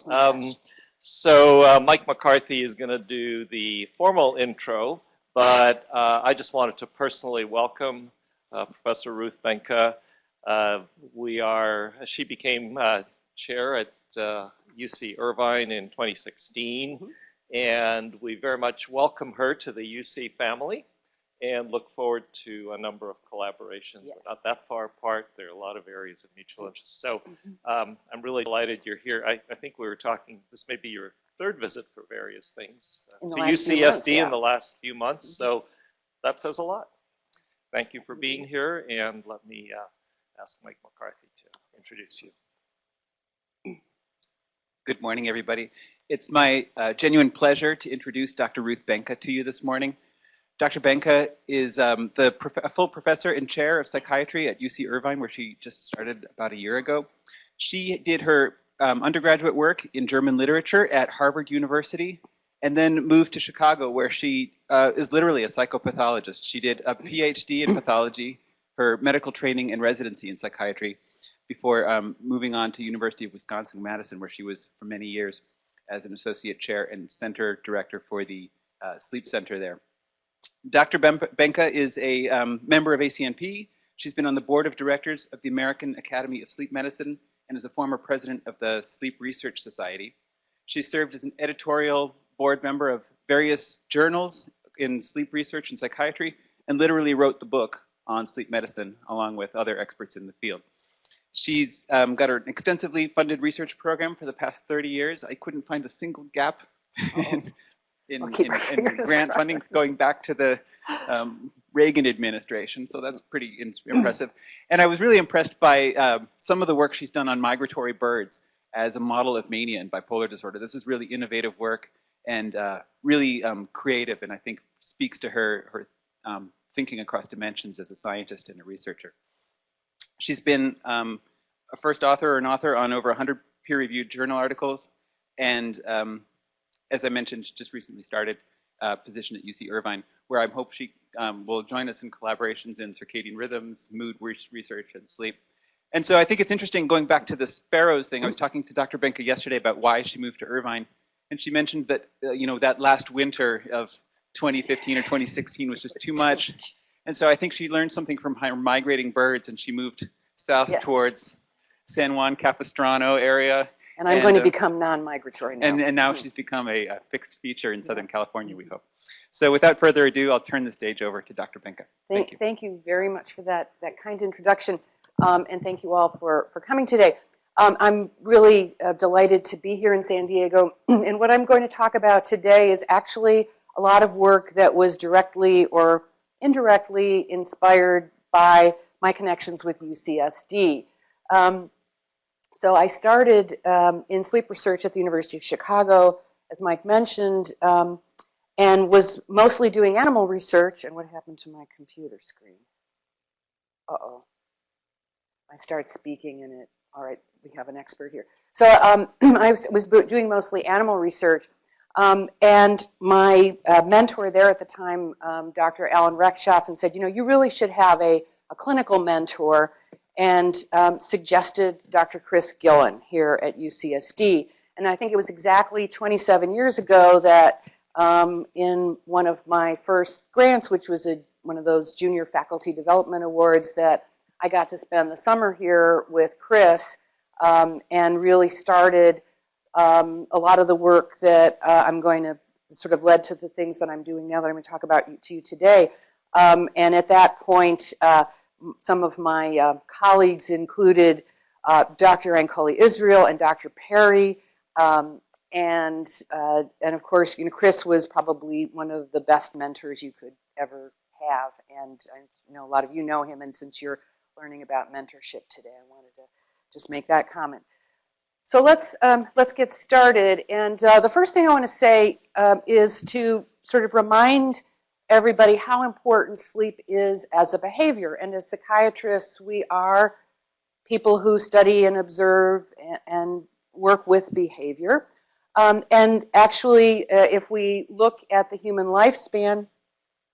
Mike McCarthy is going to do the formal intro, but I just wanted to personally welcome Professor Ruth Benca. She became chair at UC Irvine in 2016, and we very much welcome her to the UC family and look forward to a number of collaborations. Yes. We're not that far apart. There are a lot of areas of mutual interest. So I'm really delighted you're here. I think we were talking, this may be your third visit for various things to UCSD in the last few months. So that says a lot. Thank you for being here, and let me ask Mike McCarthy to introduce you. Good morning, everybody. It's my genuine pleasure to introduce Dr. Ruth Benca to you this morning. Dr. Benca is a full professor and chair of psychiatry at UC Irvine, where she just started about a year ago. She did her undergraduate work in German literature at Harvard University, and then moved to Chicago, where she is literally a psychopathologist. She did a PhD in pathology, her medical training and residency in psychiatry, before moving on to University of Wisconsin-Madison, where she was for many years as an associate chair and center director for the sleep center there. Dr. Benca is a member of ACNP. She's been on the board of directors of the American Academy of Sleep Medicine and is a former president of the Sleep Research Society. She's served as an editorial board member of various journals in sleep research and psychiatry, and literally wrote the book on sleep medicine along with other experts in the field. She's got an extensively funded research program for the past 30 years. I couldn't find a single gap in grant funding going back to the Reagan administration, so that's pretty impressive. And I was really impressed by some of the work she's done on migratory birds as a model of mania and bipolar disorder. This is really innovative work and really creative, and I think speaks to her thinking across dimensions as a scientist and a researcher. She's been a first author or an author on over 100 peer-reviewed journal articles, and as I mentioned, just recently started a position at UC Irvine, where I hope she will join us in collaborations in circadian rhythms, mood research, and sleep. And so I think it's interesting, going back to the sparrows thing. I was talking to Dr. Benca yesterday about why she moved to Irvine, and she mentioned that that last winter of 2015 or 2016 was just too much. And so I think she learned something from her migrating birds, and she moved south towards San Juan Capistrano area. And I'm going to become non-migratory now. And now she's become a fixed feature in Southern California, we hope. So without further ado, I'll turn the stage over to Dr. Benca. Thank you. Thank you very much for that kind introduction. And thank you all for coming today. I'm really delighted to be here in San Diego. And what I'm going to talk about today is actually a lot of work that was directly or indirectly inspired by my connections with UCSD. So I started in sleep research at the University of Chicago, as Mike mentioned, and was mostly doing animal research. And what happened to my computer screen? Uh-oh. I start speaking in it. All right, we have an expert here. So I was doing mostly animal research. And my mentor there at the time, Dr. Alan Rechtschaffen, said, you really should have a clinical mentor, and suggested Dr. Chris Gillen here at UCSD. And I think it was exactly 27 years ago that in one of my first grants, which was one of those junior faculty development awards, that I got to spend the summer here with Chris and really started a lot of the work that I'm going to sort of led to the things that I'm doing now that I'm going to talk about to you today. And at that point, some of my colleagues included Dr. Ankoli Israel and Dr. Perry, and of course, Chris was probably one of the best mentors you could ever have, and a lot of you know him. And since you're learning about mentorship today, I wanted to just make that comment. So let's get started. And the first thing I want to say is to sort of remind everybody how important sleep is as a behavior. And as psychiatrists, we are people who study and observe and work with behavior. And actually, if we look at the human lifespan,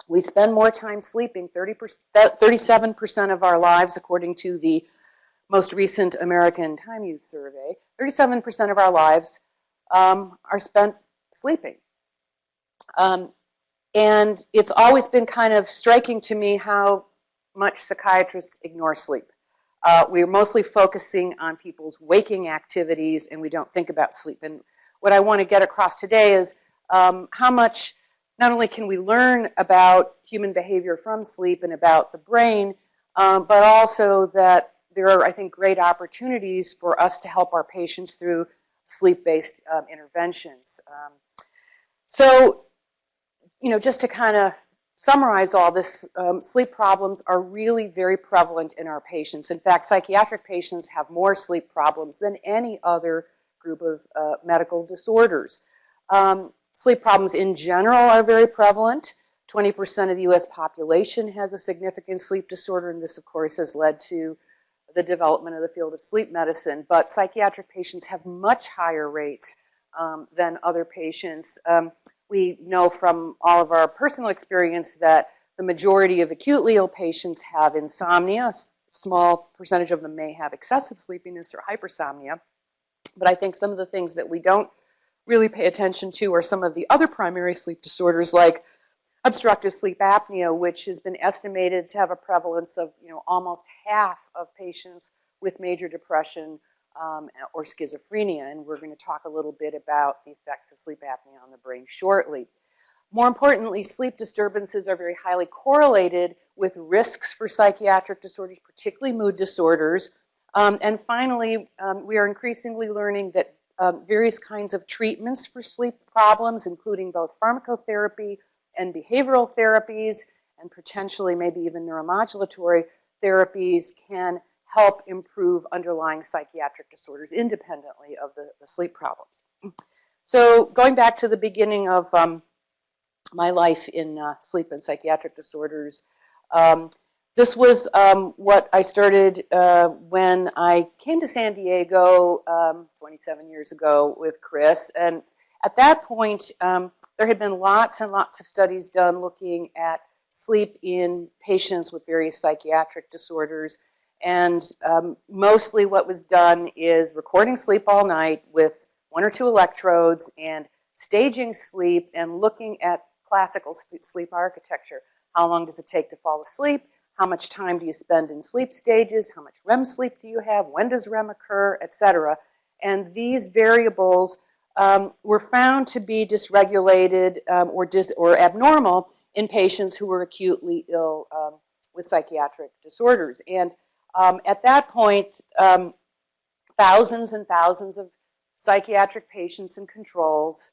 we spend more time sleeping, 37% of our lives, according to the most recent American Time Use Survey. 37% of our lives are spent sleeping. And it's always been kind of striking to me how much psychiatrists ignore sleep. We're mostly focusing on people's waking activities, and we don't think about sleep. And what I want to get across today is how much not only can we learn about human behavior from sleep and about the brain, but also that there are, I think, great opportunities for us to help our patients through sleep-based interventions. So, you know, just to kind of summarize all this, sleep problems are really very prevalent in our patients. In fact, psychiatric patients have more sleep problems than any other group of medical disorders. Sleep problems in general are very prevalent. 20% of the US population has a significant sleep disorder, and this, of course, has led to the development of the field of sleep medicine. But psychiatric patients have much higher rates than other patients. We know from all of our personal experience that the majority of acutely ill patients have insomnia. A small percentage of them may have excessive sleepiness or hypersomnia. But I think some of the things that we don't really pay attention to are some of the other primary sleep disorders, like obstructive sleep apnea, which has been estimated to have a prevalence of, you know, almost half of patients with major depression or schizophrenia, and we're going to talk a little bit about the effects of sleep apnea on the brain shortly. More importantly, sleep disturbances are very highly correlated with risks for psychiatric disorders, particularly mood disorders. And finally, we are increasingly learning that various kinds of treatments for sleep problems, including both pharmacotherapy and behavioral therapies, and potentially maybe even neuromodulatory therapies, can help improve underlying psychiatric disorders independently of the sleep problems. So going back to the beginning of my life in sleep and psychiatric disorders, this was what I started when I came to San Diego 27 years ago with Chris. And at that point, there had been lots and lots of studies done looking at sleep in patients with various psychiatric disorders. And mostly what was done is recording sleep all night with 1 or 2 electrodes and staging sleep and looking at classical sleep architecture. How long does it take to fall asleep? How much time do you spend in sleep stages? How much REM sleep do you have? When does REM occur, etc.? And these variables were found to be dysregulated or abnormal in patients who were acutely ill with psychiatric disorders. And at that point, thousands and thousands of psychiatric patients and controls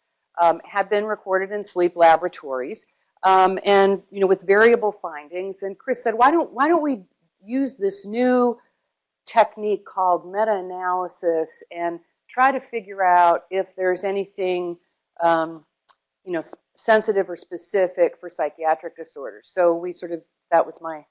had been recorded in sleep laboratories, and you know, with variable findings. And Chris said, why don't we use this new technique called meta-analysis and try to figure out if there's anything you know, sensitive or specific for psychiatric disorders. So we that was my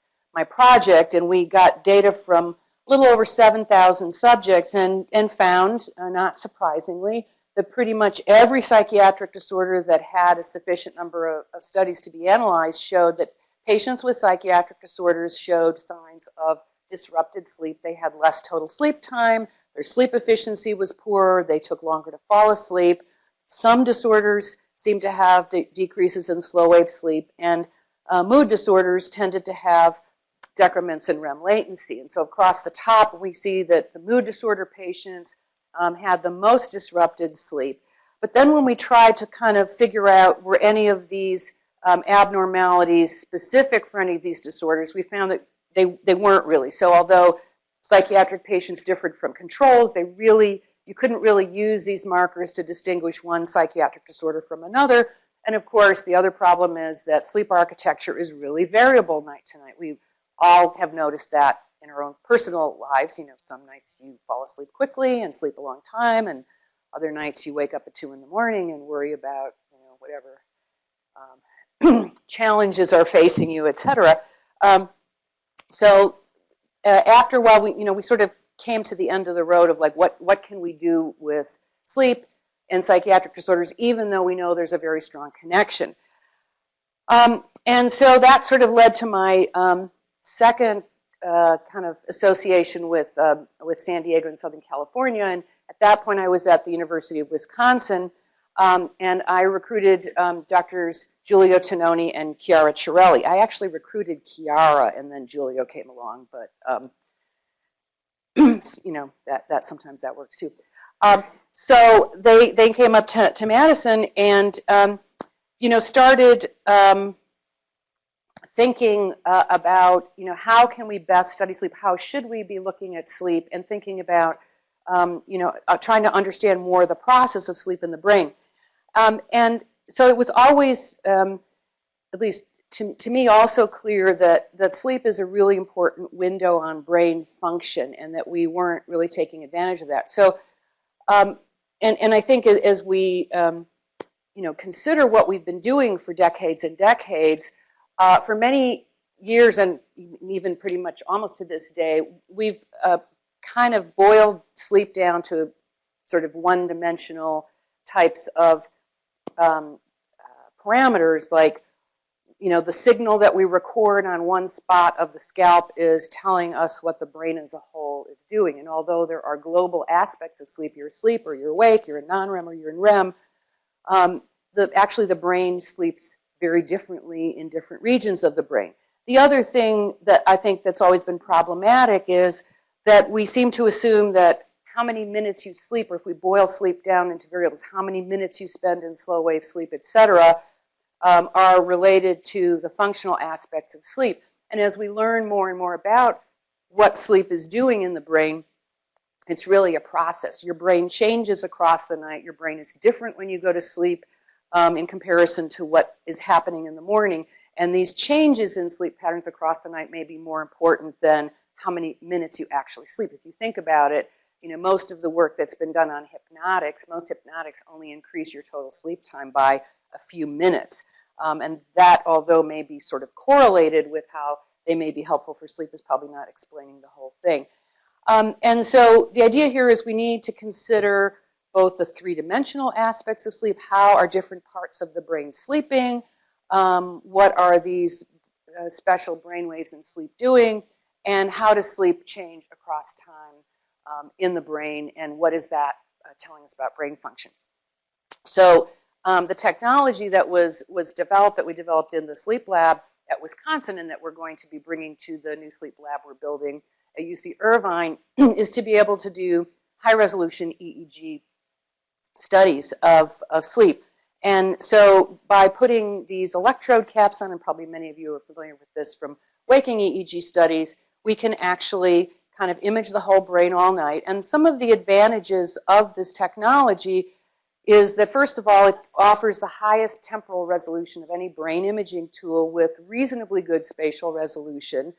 project, and we got data from a little over 7,000 subjects and found, not surprisingly, that pretty much every psychiatric disorder that had a sufficient number of studies to be analyzed showed that patients with psychiatric disorders showed signs of disrupted sleep. They had less total sleep time, their sleep efficiency was poorer, they took longer to fall asleep. Some disorders seemed to have decreases in slow wave sleep, and mood disorders tended to have decrements in REM latency. And so across the top, we see that the mood disorder patients had the most disrupted sleep. But then when we tried to kind of figure out were any of these abnormalities specific for any of these disorders, we found that they weren't really. So although psychiatric patients differed from controls, you couldn't really use these markers to distinguish one psychiatric disorder from another. And of course, the other problem is that sleep architecture is really variable night to night. We all have noticed that in our own personal lives. You know, some nights you fall asleep quickly and sleep a long time, and other nights you wake up at 2 in the morning and worry about, you know, whatever challenges are facing you, etc. So after a while, we sort of came to the end of the road of like, what can we do with sleep and psychiatric disorders, even though we know there's a very strong connection. And so that sort of led to my second kind of association with San Diego and Southern California, At that point, I was at the University of Wisconsin, and I recruited Drs. Giulio Tononi and Chiara Chiarelli. I actually recruited Chiara, and then Giulio came along, but you know, that sometimes that works too. So they came up to Madison and you know, started thinking about, you know, how can we best study sleep? How should we be looking at sleep? And thinking about, you know, trying to understand more the process of sleep in the brain. And so it was always, at least to me, also clear that sleep is a really important window on brain function, and that we weren't really taking advantage of that. So, and I think as we, you know, consider what we've been doing for decades and decades, for many years, and even pretty much almost to this day, we've kind of boiled sleep down to sort of one-dimensional types of parameters, like, you know, the signal that we record on one spot of the scalp is telling us what the brain as a whole is doing. And although there are global aspects of sleep, you're asleep or you're awake, you're in non-REM or you're in REM, actually the brain sleeps very differently in different regions of the brain. The other thing that I think that's always been problematic is that we seem to assume that how many minutes you sleep, or if we boil sleep down into variables, how many minutes you spend in slow wave sleep, etc., are related to the functional aspects of sleep. And as we learn more and more about what sleep is doing in the brain, it's really a process. Your brain changes across the night. Your brain is different when you go to sleep in comparison to what is happening in the morning. And these changes in sleep patterns across the night may be more important than how many minutes you actually sleep. If you think about it, you know, most of the work that's been done on hypnotics, most hypnotics only increase your total sleep time by a few minutes. And that, although may be sort of correlated with how they may be helpful for sleep, is probably not explaining the whole thing. And so the idea here is we need to consider both the three-dimensional aspects of sleep. How are different parts of the brain sleeping? What are these special brain waves in sleep doing? And how does sleep change across time in the brain? And what is that telling us about brain function? So the technology that was developed, that we developed in the sleep lab at Wisconsin, and that we're going to be bringing to the new sleep lab we're building at UC Irvine, is to be able to do high-resolution EEG studies of sleep. And so by putting these electrode caps on, and probably many of you are familiar with this from waking EEG studies, we can actually kind of image the whole brain all night. And some of the advantages of this technology is that, first of all, it offers the highest temporal resolution of any brain imaging tool with reasonably good spatial resolution.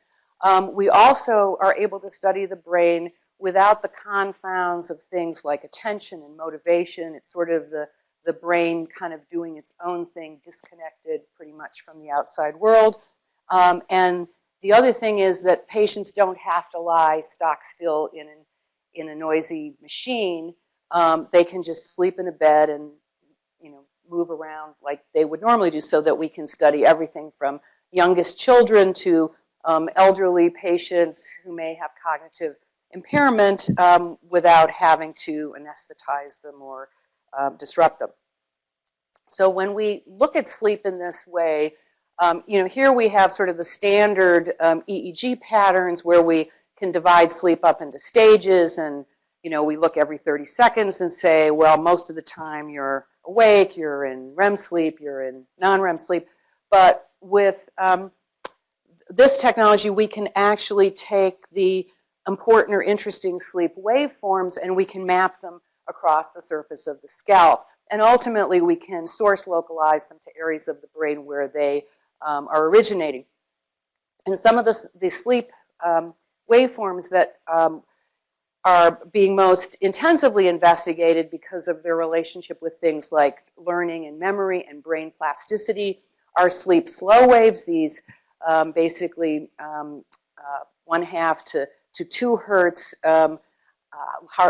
We also are able to study the brain without the confounds of things like attention and motivation. It's sort of the brain kind of doing its own thing, disconnected pretty much from the outside world. And the other thing is that patients don't have to lie stock still in a noisy machine. They can just sleep in a bed and, you know, move around like they would normally do, so that we can study everything from youngest children to elderly patients who may have cognitive impairment without having to anesthetize them or disrupt them. So when we look at sleep in this way, you know, here we have sort of the standard EEG patterns where we can divide sleep up into stages, and, you know, we look every 30 seconds and say, well, most of the time you're awake, you're in REM sleep, you're in non-REM sleep. But with this technology, we can actually take the important or interesting sleep waveforms and we can map them across the surface of the scalp. And ultimately, we can source localize them to areas of the brain where they are originating. And some of the sleep waveforms that are being most intensively investigated because of their relationship with things like learning and memory and brain plasticity are sleep slow waves. These basically 1/2 to 2 hertz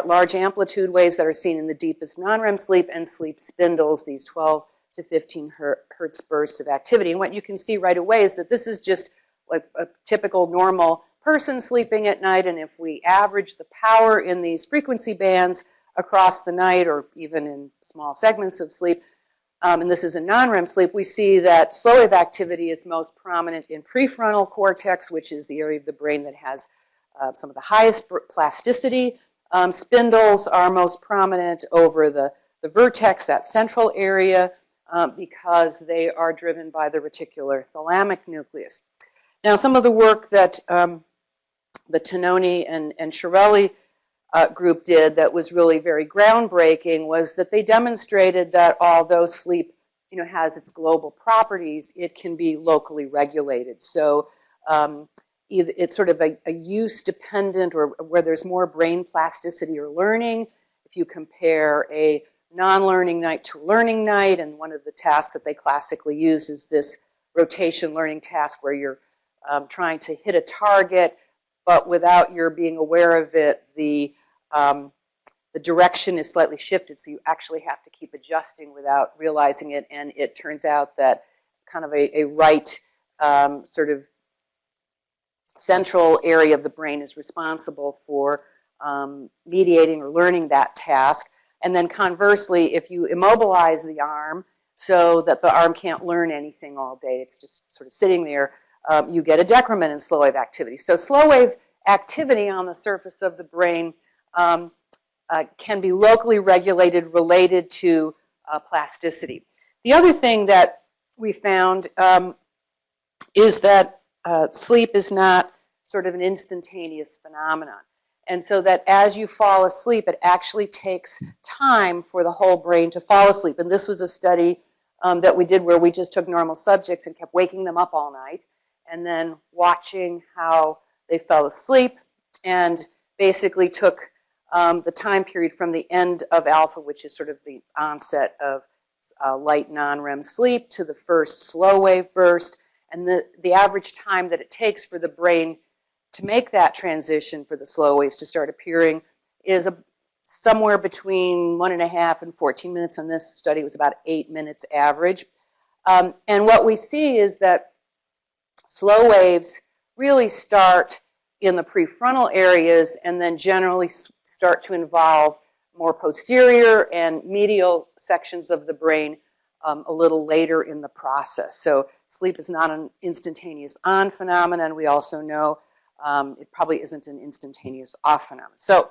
large amplitude waves that are seen in the deepest non-REM sleep, and sleep spindles, these 12 to 15 hertz bursts of activity. And what you can see right away is that this is just like a typical normal person sleeping at night, and if we average the power in these frequency bands, across the night or even in small segments of sleep, and this is in non-REM sleep, we see that slow wave activity is most prominent in prefrontal cortex, which is the area of the brain that has some of the highest plasticity. Spindles are most prominent over the vertex, that central area, because they are driven by the reticular thalamic nucleus. Now, some of the work that the Tononi and Chiarelli group did that was really very groundbreaking was that they demonstrated that although sleep, has its global properties, it can be locally regulated. So it's sort of a use-dependent, or where there's more brain plasticity or learning. If you compare a non-learning night to a learning night, and one of the tasks that they classically use is this rotation learning task where you're trying to hit a target, but without your being aware of it, the direction is slightly shifted, so you actually have to keep adjusting without realizing it, and it turns out that kind of a right sort of central area of the brain is responsible for mediating or learning that task. And then conversely, if you immobilize the arm so that the arm can't learn anything all day, it's just sort of sitting there, you get a decrement in slow wave activity. So slow wave activity on the surface of the brain can be locally regulated, related to plasticity. The other thing that we found is that sleep is not sort of an instantaneous phenomenon. And so that as you fall asleep, it actually takes time for the whole brain to fall asleep. And this was a study that we did where we just took normal subjects and kept waking them up all night and then watching how they fell asleep, and basically took the time period from the end of alpha, which is sort of the onset of light non-REM sleep, to the first slow wave burst. And the average time that it takes for the brain to make that transition, for the slow waves to start appearing, is somewhere between 1.5 and 14 minutes. In this study, it was about 8 minutes average. And what we see is that slow waves really start in the prefrontal areas and then generally start to involve more posterior and medial sections of the brain a little later in the process. So sleep is not an instantaneous on phenomenon. We also know it probably isn't an instantaneous off phenomenon. So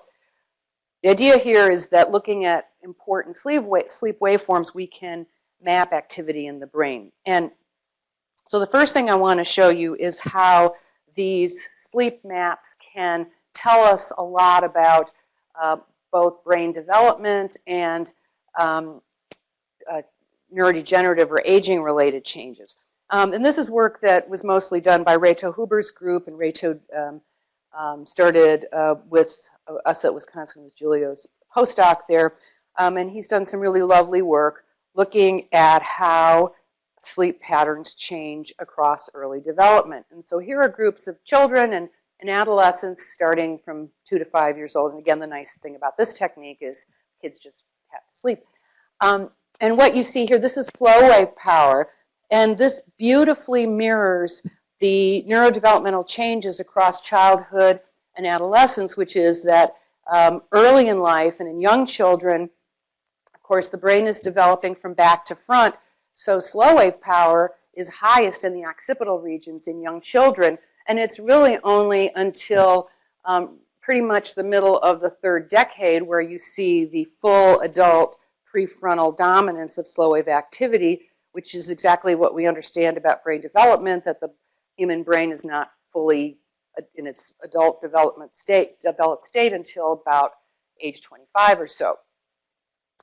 the idea here is that looking at important sleep waveforms, we can map activity in the brain. And so the first thing I want to show you is how these sleep maps can tell us a lot about both brain development and neurodegenerative or aging-related changes. And this is work that was mostly done by Reto Huber's group, and Reto started with us at Wisconsin, was Julio's postdoc there, and he's done some really lovely work looking at how sleep patterns change across early development. And so here are groups of children and adolescents starting from 2 to 5 years old. And again, the nice thing about this technique is kids just have to sleep. And what you see here, this is slow wave power, and this beautifully mirrors the neurodevelopmental changes across childhood and adolescence, which is that early in life and in young children, of course, the brain is developing from back to front. So slow wave power is highest in the occipital regions in young children, and it's really only until pretty much the middle of the 3rd decade where you see the full adult prefrontal dominance of slow wave activity, which is exactly what we understand about brain development, that the human brain is not fully in its adult development developed state until about age 25 or so.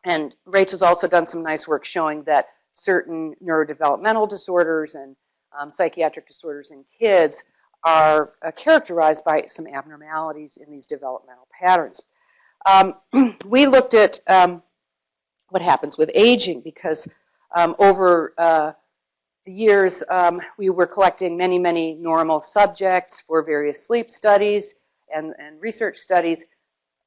And Rachel's also done some nice work showing that certain neurodevelopmental disorders and psychiatric disorders in kids are characterized by some abnormalities in these developmental patterns. We looked at what happens with aging, because over the years we were collecting many, many normal subjects for various sleep studies and research studies.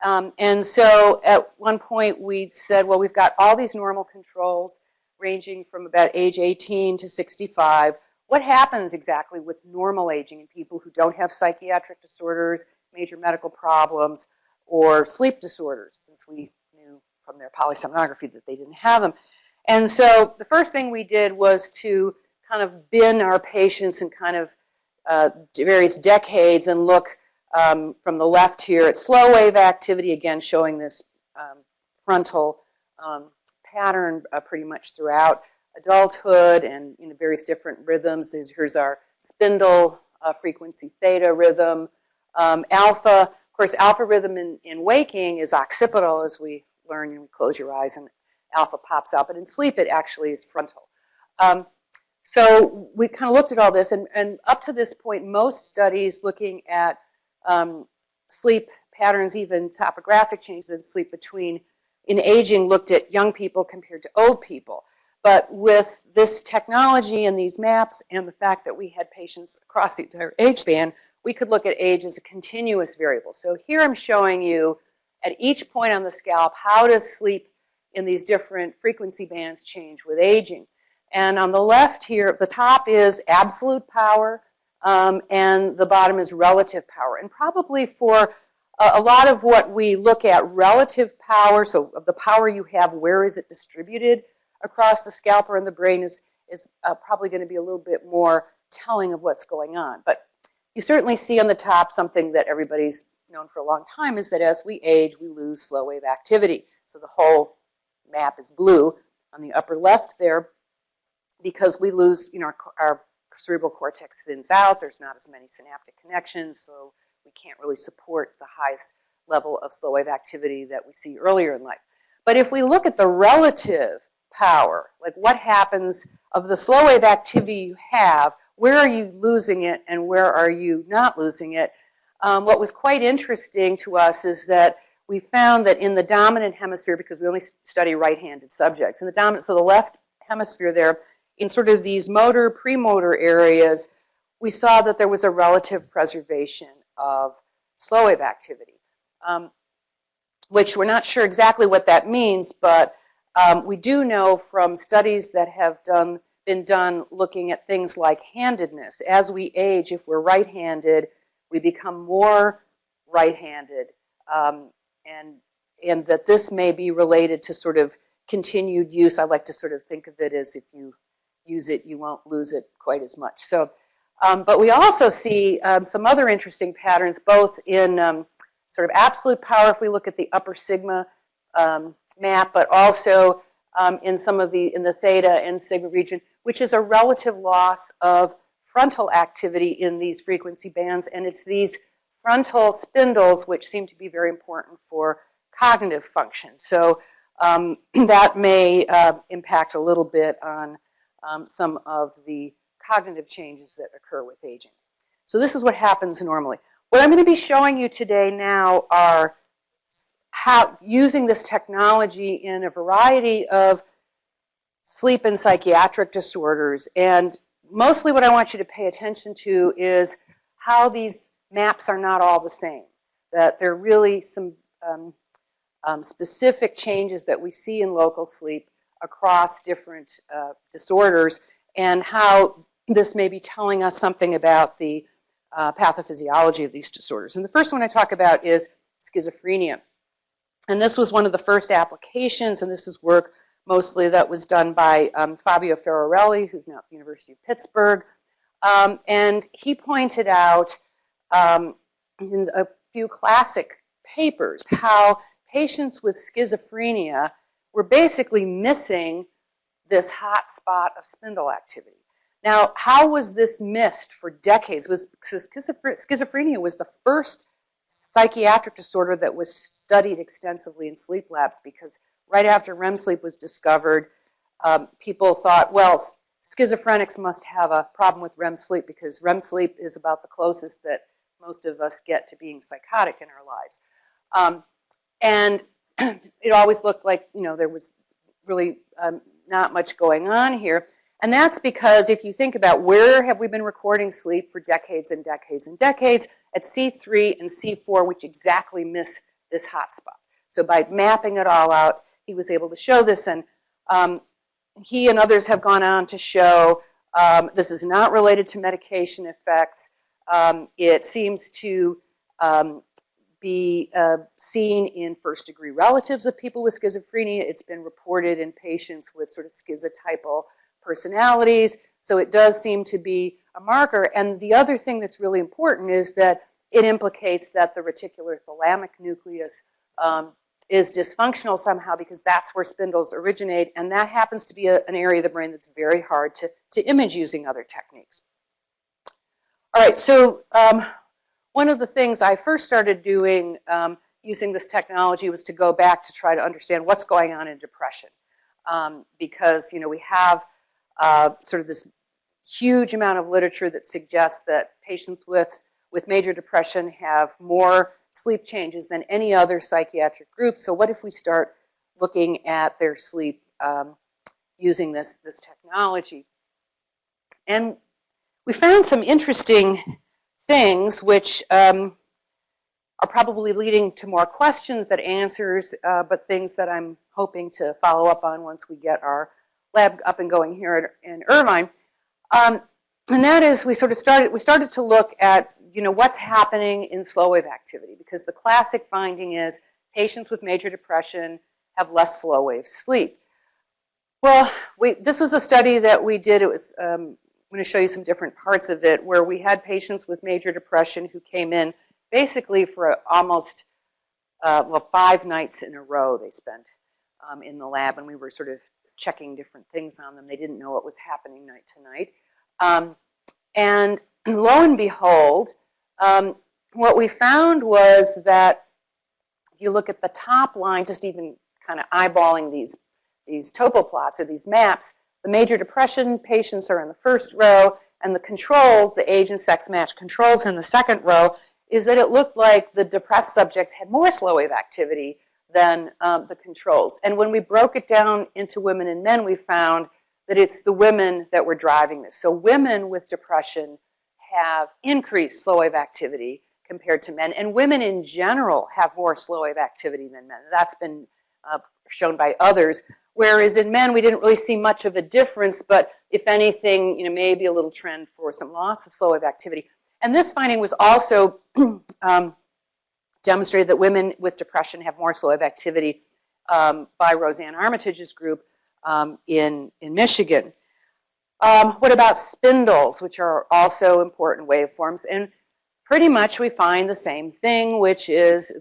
And so at one point we said, well, we've got all these normal controls ranging from about age 18 to 65. What happens exactly with normal aging in people who don't have psychiatric disorders, major medical problems, or sleep disorders, since we knew from their polysomnography that they didn't have them. And so the first thing we did was to kind of bin our patients in kind of various decades and look from the left here at slow wave activity, again showing this frontal pattern pretty much throughout adulthood and various different rhythms. Here's our spindle frequency theta rhythm. Alpha, of course, alpha rhythm in waking is occipital, as we learn. You close your eyes and alpha pops out, but in sleep it actually is frontal. So we kind of looked at all this, and up to this point, most studies looking at sleep patterns, even topographic changes in sleep in aging, looked at young people compared to old people. But with this technology and these maps and the fact that we had patients across the entire age span, we could look at age as a continuous variable. So here I'm showing you at each point on the scalp how does sleep in these different frequency bands change with aging. And on the left here, the top is absolute power, and the bottom is relative power. And probably for a lot of what we look at, relative power, so of the power you have, where is it distributed across the scalp or in the brain is probably going to be a little bit more telling of what's going on. But you certainly see on the top something that everybody's known for a long time, is that as we age, we lose slow wave activity. So the whole map is blue on the upper left there, because we lose, our cerebral cortex thins out. There's not as many synaptic connections, so we can't really support the highest level of slow wave activity that we see earlier in life. But if we look at the relative power, like what happens of the slow wave activity you have, where are you losing it and where are you not losing it? What was quite interesting to us is that we found that in the dominant hemisphere, because we only study right-handed subjects, in the dominant, so the left hemisphere there, in sort of these motor, premotor areas, we saw that there was a relative preservation of slow wave activity, which we're not sure exactly what that means, but we do know from studies that have been done looking at things like handedness. As we age, if we're right-handed, we become more right-handed, and that this may be related to sort of continued use. I like to sort of think of it as if you use it, you won't lose it quite as much. So, but we also see some other interesting patterns, both in sort of absolute power, if we look at the upper sigma map, but also in some of in the theta and sigma region, which is a relative loss of frontal activity in these frequency bands, and it's these frontal spindles which seem to be very important for cognitive function. So that may impact a little bit on some of the cognitive changes that occur with aging. So this is what happens normally. What I'm going to be showing you today now are how using this technology in a variety of sleep and psychiatric disorders. And mostly what I want you to pay attention to is how these maps are not all the same, that there are really some specific changes that we see in local sleep across different disorders, and how this may be telling us something about the pathophysiology of these disorders. And the first one I talk about is schizophrenia. And this was one of the first applications, and this is work mostly that was done by Fabio Ferrarelli, who's now at the University of Pittsburgh. And he pointed out in a few classic papers how patients with schizophrenia were basically missing this hot spot of spindle activity. Now, how was this missed for decades? Schizophrenia was the first psychiatric disorder that was studied extensively in sleep labs, because right after REM sleep was discovered, people thought, well, schizophrenics must have a problem with REM sleep, because REM sleep is about the closest that most of us get to being psychotic in our lives. And it always looked like, there was really not much going on here. And that's because if you think about where have we been recording sleep for decades and decades and decades, at C3 and C4, which exactly miss this hot spot. So by mapping it all out, he was able to show this, and he and others have gone on to show this is not related to medication effects. It seems to be seen in first-degree relatives of people with schizophrenia. It's been reported in patients with sort of schizotypal personalities. So it does seem to be a marker. And the other thing that's really important is that it implicates that the reticular thalamic nucleus is dysfunctional somehow, because that's where spindles originate. And that happens to be an area of the brain that's very hard to image using other techniques. All right, so one of the things I first started doing using this technology was to go back to try to understand what's going on in depression. Because, you know, we have sort of this huge amount of literature that suggests that patients with major depression have more sleep changes than any other psychiatric group. So what if we start looking at their sleep using this technology? And we found some interesting things which are probably leading to more questions than answers, but things that I'm hoping to follow up on once we get our lab up and going here in Irvine. And that is, we started to look at, you know, what's happening in slow wave activity, because the classic finding is patients with major depression have less slow wave sleep. Well, this was a study that we did. It was, I'm going to show you some different parts of it, where we had patients with major depression who came in basically for almost, well, 5 nights in a row they spent in the lab, and we were sort of checking different things on them. They didn't know what was happening night to night. And lo and behold, what we found was that if you look at the top line, just even kind of eyeballing these topo plots or these maps, the major depression patients are in the first row, and the controls, the age and sex match controls in the second row, is that it looked like the depressed subjects had more slow wave activity than the controls. And when we broke it down into women and men, we found that it's the women that were driving this. So women with depression have increased slow wave activity compared to men, and women in general have more slow wave activity than men. That's been shown by others. Whereas in men, we didn't really see much of a difference, but if anything, you know, maybe a little trend for some loss of slow wave activity. And this finding was also demonstrated that women with depression have more slow wave activity by Roseanne Armitage's group in Michigan. What about spindles, which are also important waveforms? And pretty much we find the same thing, which is,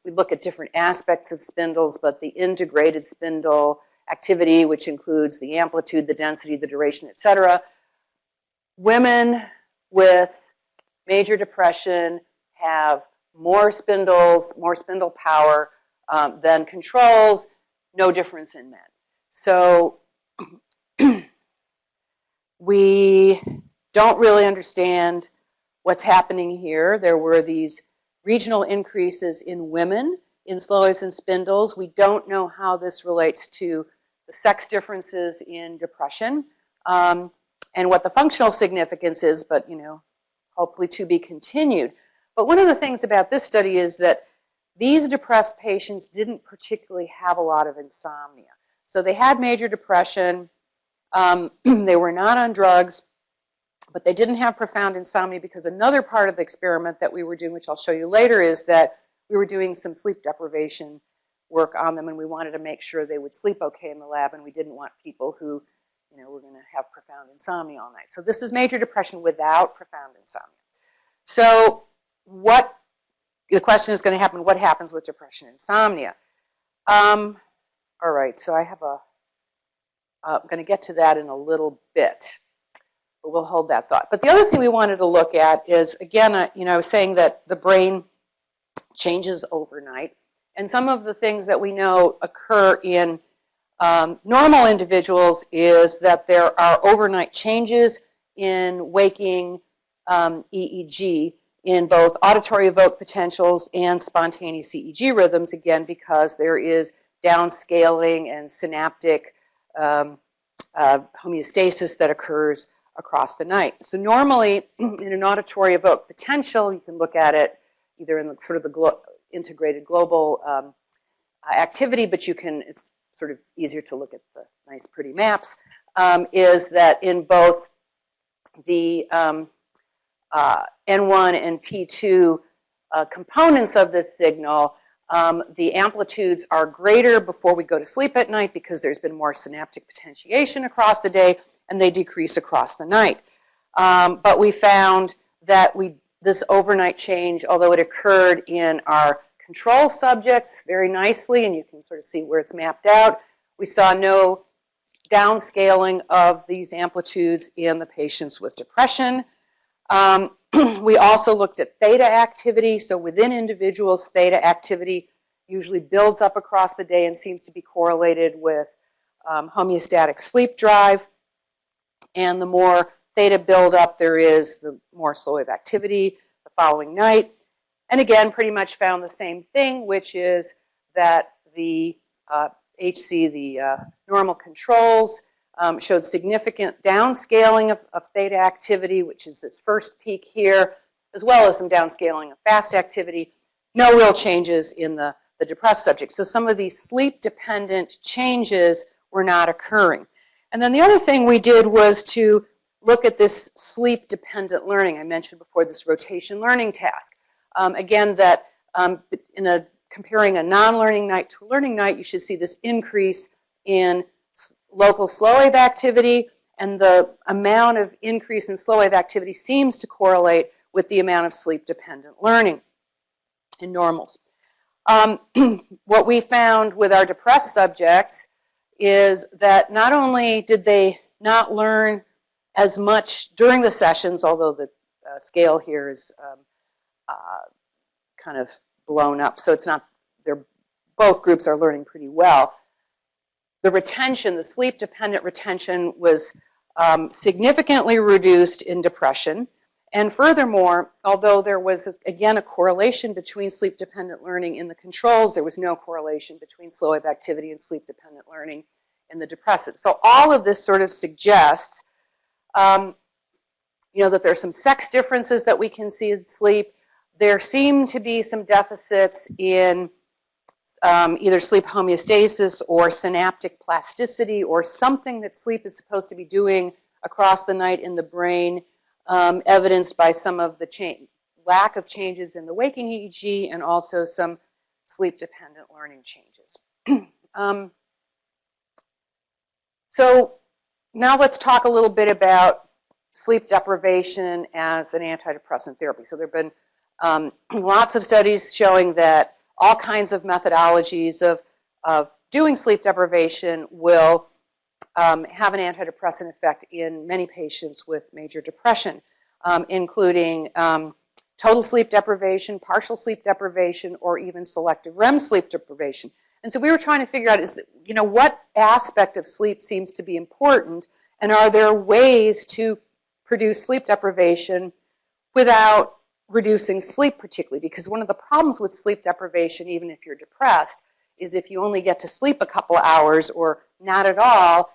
we look at different aspects of spindles, but the integrated spindle activity, which includes the amplitude, the density, the duration, et cetera. Women with major depression have more spindles, more spindle power than controls, no difference in men. So we don't really understand what's happening here. There were these regional increases in women in slow waves and spindles. We don't know how this relates to the sex differences in depression and what the functional significance is, but, you know, hopefully to be continued. But one of the things about this study is that these depressed patients didn't particularly have a lot of insomnia. So they had major depression, they were not on drugs, but they didn't have profound insomnia, because another part of the experiment that we were doing, which I'll show you later, is that we were doing some sleep deprivation work on them, and we wanted to make sure they would sleep okay in the lab, and we didn't want people who, you know, were going to have profound insomnia all night. So this is major depression without profound insomnia. So the question is going to happen, what happens with depression and insomnia? All right, so I have I'm going to get to that in a little bit, but we'll hold that thought. But the other thing we wanted to look at is, again, you know, I was saying that the brain changes overnight, and some of the things that we know occur in normal individuals is that there are overnight changes in waking EEG in both auditory evoked potentials and spontaneous EEG rhythms, again, because there is downscaling and synaptic homeostasis that occurs across the night. So normally, in an auditory evoked potential, you can look at it either in the, sort of the integrated global activity, but you can, it's sort of easier to look at the nice pretty maps, is that in both the N1 and P2 components of this signal. The amplitudes are greater before we go to sleep at night because there's been more synaptic potentiation across the day, and they decrease across the night. But we found that this overnight change, although it occurred in our control subjects very nicely, and you can sort of see where it's mapped out, we saw no downscaling of these amplitudes in the patients with depression. We also looked at theta activity. So within individuals, theta activity usually builds up across the day and seems to be correlated with homeostatic sleep drive. And the more theta buildup there is, the more slow wave activity the following night. And again, pretty much found the same thing, which is that the HC, the normal controls, showed significant downscaling of theta activity, which is this first peak here, as well as some downscaling of fast activity. No real changes in the depressed subjects. So some of these sleep-dependent changes were not occurring. And then the other thing we did was to look at this sleep-dependent learning. I mentioned before this rotation learning task. Again, that comparing a non-learning night to a learning night, you should see this increase in local slow wave activity, and the amount of increase in slow wave activity seems to correlate with the amount of sleep-dependent learning in normals. What we found with our depressed subjects is that not only did they not learn as much during the sessions, although the scale here is kind of blown up, so it's not, both groups are learning pretty well. The retention, the sleep-dependent retention, was significantly reduced in depression. And furthermore, although there was, again, a correlation between sleep-dependent learning in the controls, there was no correlation between slow wave activity and sleep-dependent learning in the depressive. So all of this sort of suggests, that there are some sex differences that we can see in sleep. There seem to be some deficits in either sleep homeostasis or synaptic plasticity or something that sleep is supposed to be doing across the night in the brain, evidenced by some of the lack of changes in the waking EEG and also some sleep-dependent learning changes. So now let's talk a little bit about sleep deprivation as an antidepressant therapy. So there have been lots of studies showing that all kinds of methodologies of doing sleep deprivation will have an antidepressant effect in many patients with major depression, including total sleep deprivation, partial sleep deprivation, or even selective REM sleep deprivation. And so we were trying to figure out, what aspect of sleep seems to be important, and are there ways to produce sleep deprivation without reducing sleep particularly? Because one of the problems with sleep deprivation, even if you're depressed, is if you only get to sleep a couple hours or not at all,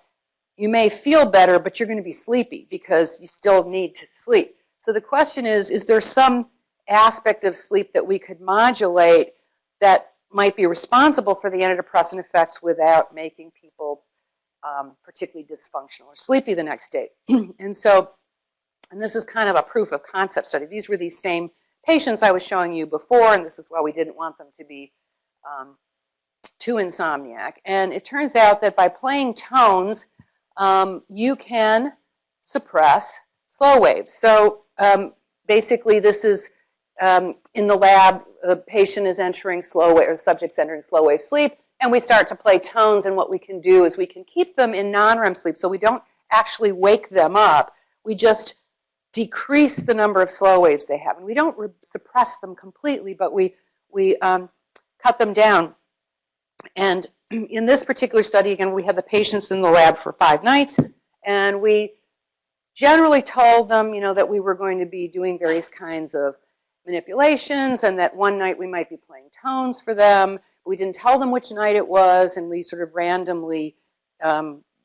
you may feel better, but you're going to be sleepy because you still need to sleep. So the question is there some aspect of sleep that we could modulate that might be responsible for the antidepressant effects without making people particularly dysfunctional or sleepy the next day? And this is kind of a proof of concept study. These were these same patients I was showing you before, and this is why we didn't want them to be too insomniac. And it turns out that by playing tones, you can suppress slow waves. So basically this is in the lab, a patient is entering slow wave, or subject's entering slow wave sleep, and we start to play tones, and what we can do is we can keep them in non-REM sleep, so we don't actually wake them up. We just decrease the number of slow waves they have. And we don't suppress them completely, but we cut them down. And in this particular study, again, we had the patients in the lab for 5 nights, and we generally told them, that we were going to be doing various kinds of manipulations, and that one night we might be playing tones for them. We didn't tell them which night it was, and we sort of randomly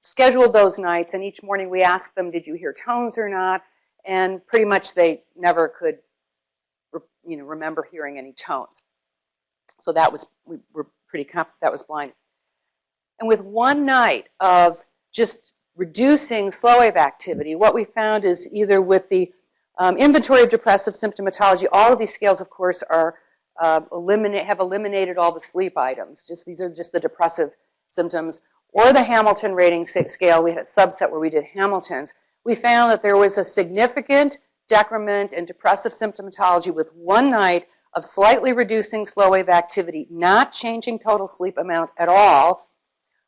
scheduled those nights, and each morning we asked them, did you hear tones or not? And pretty much they never could, remember hearing any tones. So that was, we were pretty confident that was blind. And with one night of just reducing slow wave activity, what we found is either with the inventory of depressive symptomatology, all of these scales, of course, are have eliminated all the sleep items. These are just the depressive symptoms, or the Hamilton rating scale. We had a subset where we did Hamilton's. We found that there was a significant decrement in depressive symptomatology with 1 night of slightly reducing slow wave activity, not changing total sleep amount at all,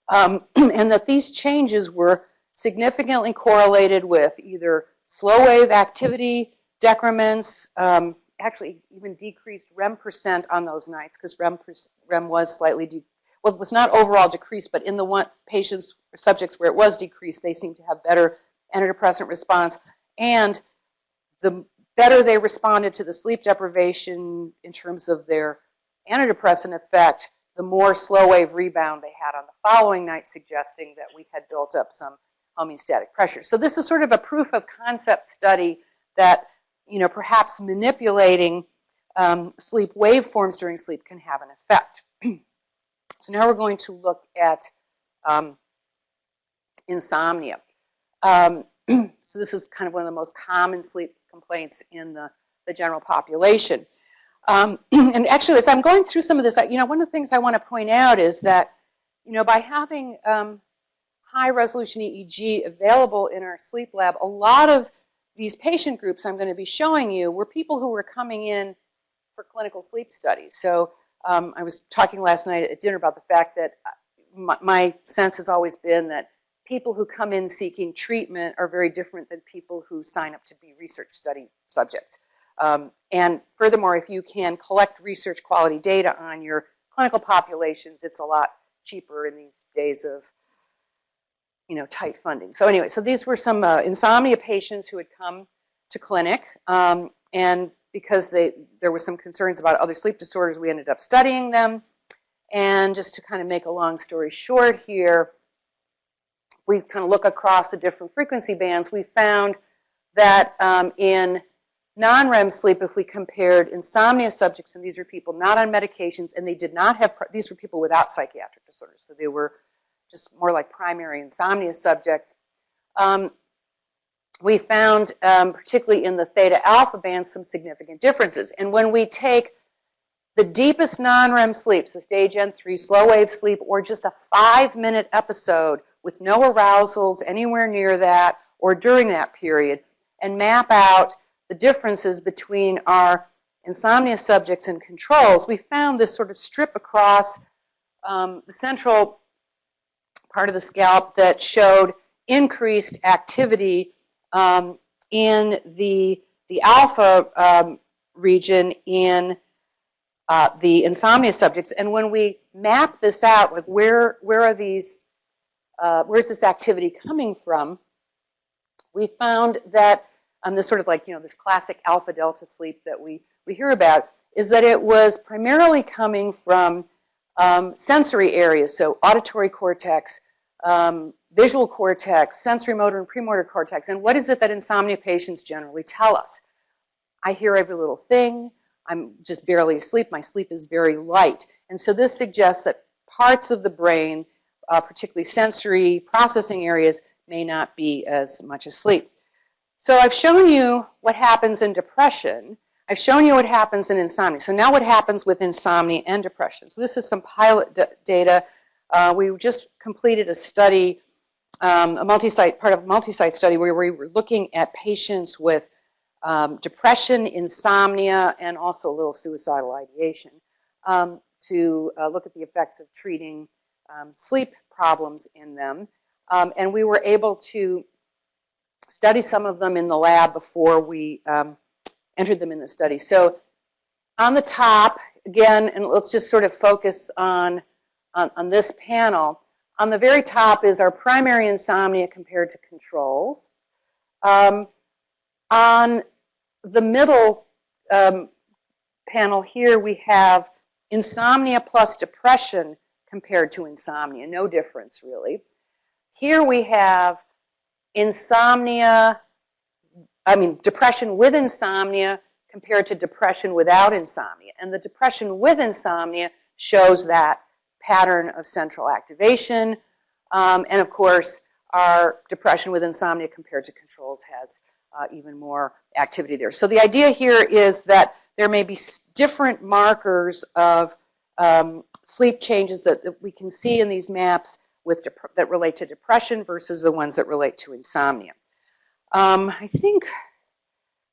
and that these changes were significantly correlated with either slow wave activity decrements, actually even decreased REM percent on those nights, because REM was slightly, well, it was not overall decreased, but in the subjects where it was decreased, they seemed to have better antidepressant response, and the better they responded to the sleep deprivation in terms of their antidepressant effect, the more slow wave rebound they had on the following night, suggesting that we had built up some homeostatic pressure. So this is sort of a proof of concept study that, you know, perhaps manipulating sleep waveforms during sleep can have an effect. So now we're going to look at insomnia. So this is kind of one of the most common sleep complaints in the general population. And actually, as I'm going through some of this, you know, one of the things I want to point out is that, you know, by having high-resolution EEG available in our sleep lab, a lot of these patient groups I'm going to be showing you were people who were coming in for clinical sleep studies. So I was talking last night at dinner about the fact that my sense has always been that people who come in seeking treatment are very different than people who sign up to be research study subjects. And furthermore, if you can collect research quality data on your clinical populations, it's a lot cheaper in these days of, you know, tight funding. So anyway, so these were some insomnia patients who had come to clinic, and because there were some concerns about other sleep disorders, we ended up studying them. And just to kind of make a long story short here, we kind of look across the different frequency bands. We found that in non-REM sleep, if we compared insomnia subjects, and these are people not on medications, and they did not have, these were people without psychiatric disorders, so they were just more like primary insomnia subjects. We found, particularly in the theta alpha band, some significant differences. And when we take the deepest non-REM sleep, so stage N3, slow wave sleep, or just a 5-minute episode with no arousals anywhere near that or during that period, and map out the differences between our insomnia subjects and controls, we found this sort of strip across the central part of the scalp that showed increased activity in the alpha region in the insomnia subjects. And when we map this out, like where are these, where's this activity coming from, we found that this sort of like, you know, this classic alpha delta sleep that we hear about, is that it was primarily coming from sensory areas, so auditory cortex, visual cortex, sensory motor and premotor cortex. And what is it that insomnia patients generally tell us? I hear every little thing, I'm just barely asleep, my sleep is very light. And so this suggests that parts of the brain, particularly sensory processing areas, may not be as much asleep. So I've shown you what happens in depression. I've shown you what happens in insomnia. So now what happens with insomnia and depression? So this is some pilot data. We just completed a study, part of a multi-site study where we were looking at patients with depression, insomnia, and also a little suicidal ideation to look at the effects of treating sleep problems in them. And we were able to study some of them in the lab before we entered them in the study. So on the top, again, and let's just sort of focus on this panel. On the very top is our primary insomnia compared to controls. On the middle panel here, we have insomnia plus depression compared to insomnia. No difference, really. Here we have depression with insomnia compared to depression without insomnia. And the depression with insomnia shows that pattern of central activation. And of course, our depression with insomnia compared to controls has even more activity there. So the idea here is that there may be different markers of sleep changes that we can see in these maps that relate to depression versus the ones that relate to insomnia. I think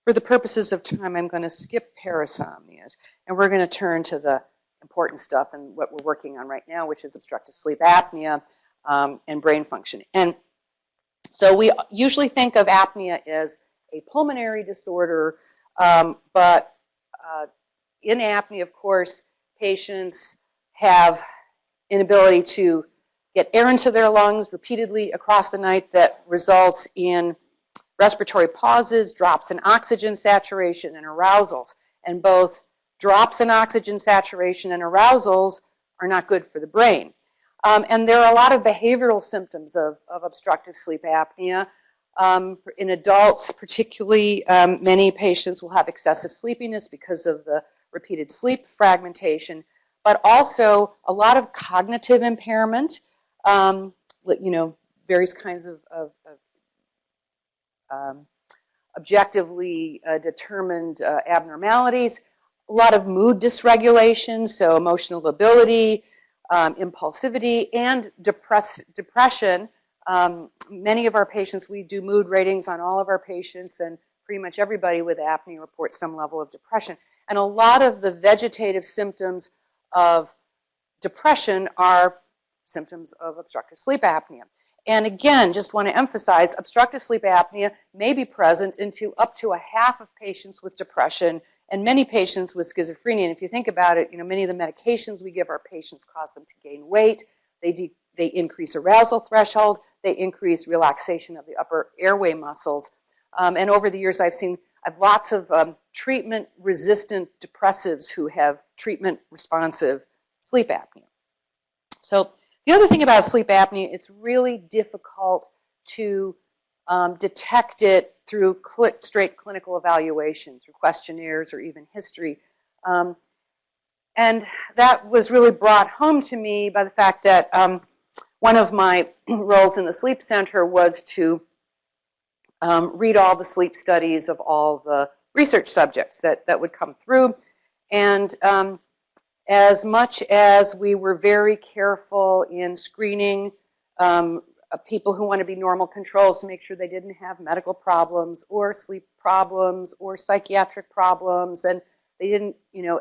for the purposes of time, I'm going to skip parasomnias, and we're going to turn to the important stuff and what we're working on right now, which is obstructive sleep apnea and brain function. And so we usually think of apnea as a pulmonary disorder, but in apnea, of course, patients have inability to get air into their lungs repeatedly across the night that results in respiratory pauses, drops in oxygen saturation, and arousals. And both drops in oxygen saturation and arousals are not good for the brain. And there are a lot of behavioral symptoms of obstructive sleep apnea. In adults, particularly, many patients will have excessive sleepiness because of the repeated sleep fragmentation, but also a lot of cognitive impairment, various kinds of objectively determined abnormalities, a lot of mood dysregulation, so emotional lability, impulsivity, and depression. Many of our patients, we do mood ratings on all of our patients, and pretty much everybody with apnea reports some level of depression. And a lot of the vegetative symptoms of depression are symptoms of obstructive sleep apnea. And again, just want to emphasize, obstructive sleep apnea may be present into up to a half of patients with depression and many patients with schizophrenia. And if you think about it, many of the medications we give our patients cause them to gain weight. They increase arousal threshold. They increase relaxation of the upper airway muscles. And over the years, I've lots of treatment-resistant depressives who have treatment-responsive sleep apnea. So the other thing about sleep apnea, it's really difficult to detect it through straight clinical evaluation, through questionnaires or even history. And that was really brought home to me by the fact that one of my roles in the sleep center was to read all the sleep studies of all the research subjects that would come through. And as much as we were very careful in screening people who want to be normal controls to make sure they didn't have medical problems or sleep problems or psychiatric problems, and they didn't,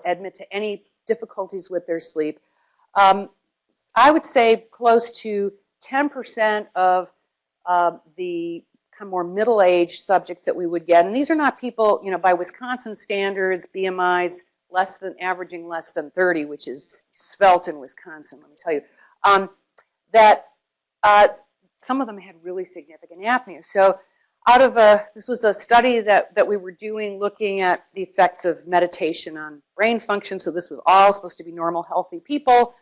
admit to any difficulties with their sleep, I would say close to 10% of the kind of more middle-aged subjects that we would get, and these are not people, by Wisconsin standards, BMIs averaging less than 30, which is svelte in Wisconsin, let me tell you, that some of them had really significant apnea. So this was a study that we were doing looking at the effects of meditation on brain function. So this was all supposed to be normal, healthy people.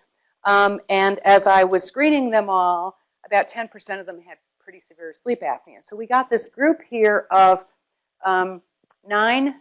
And as I was screening them all, about 10% of them had pretty severe sleep apnea. So we got this group here of 9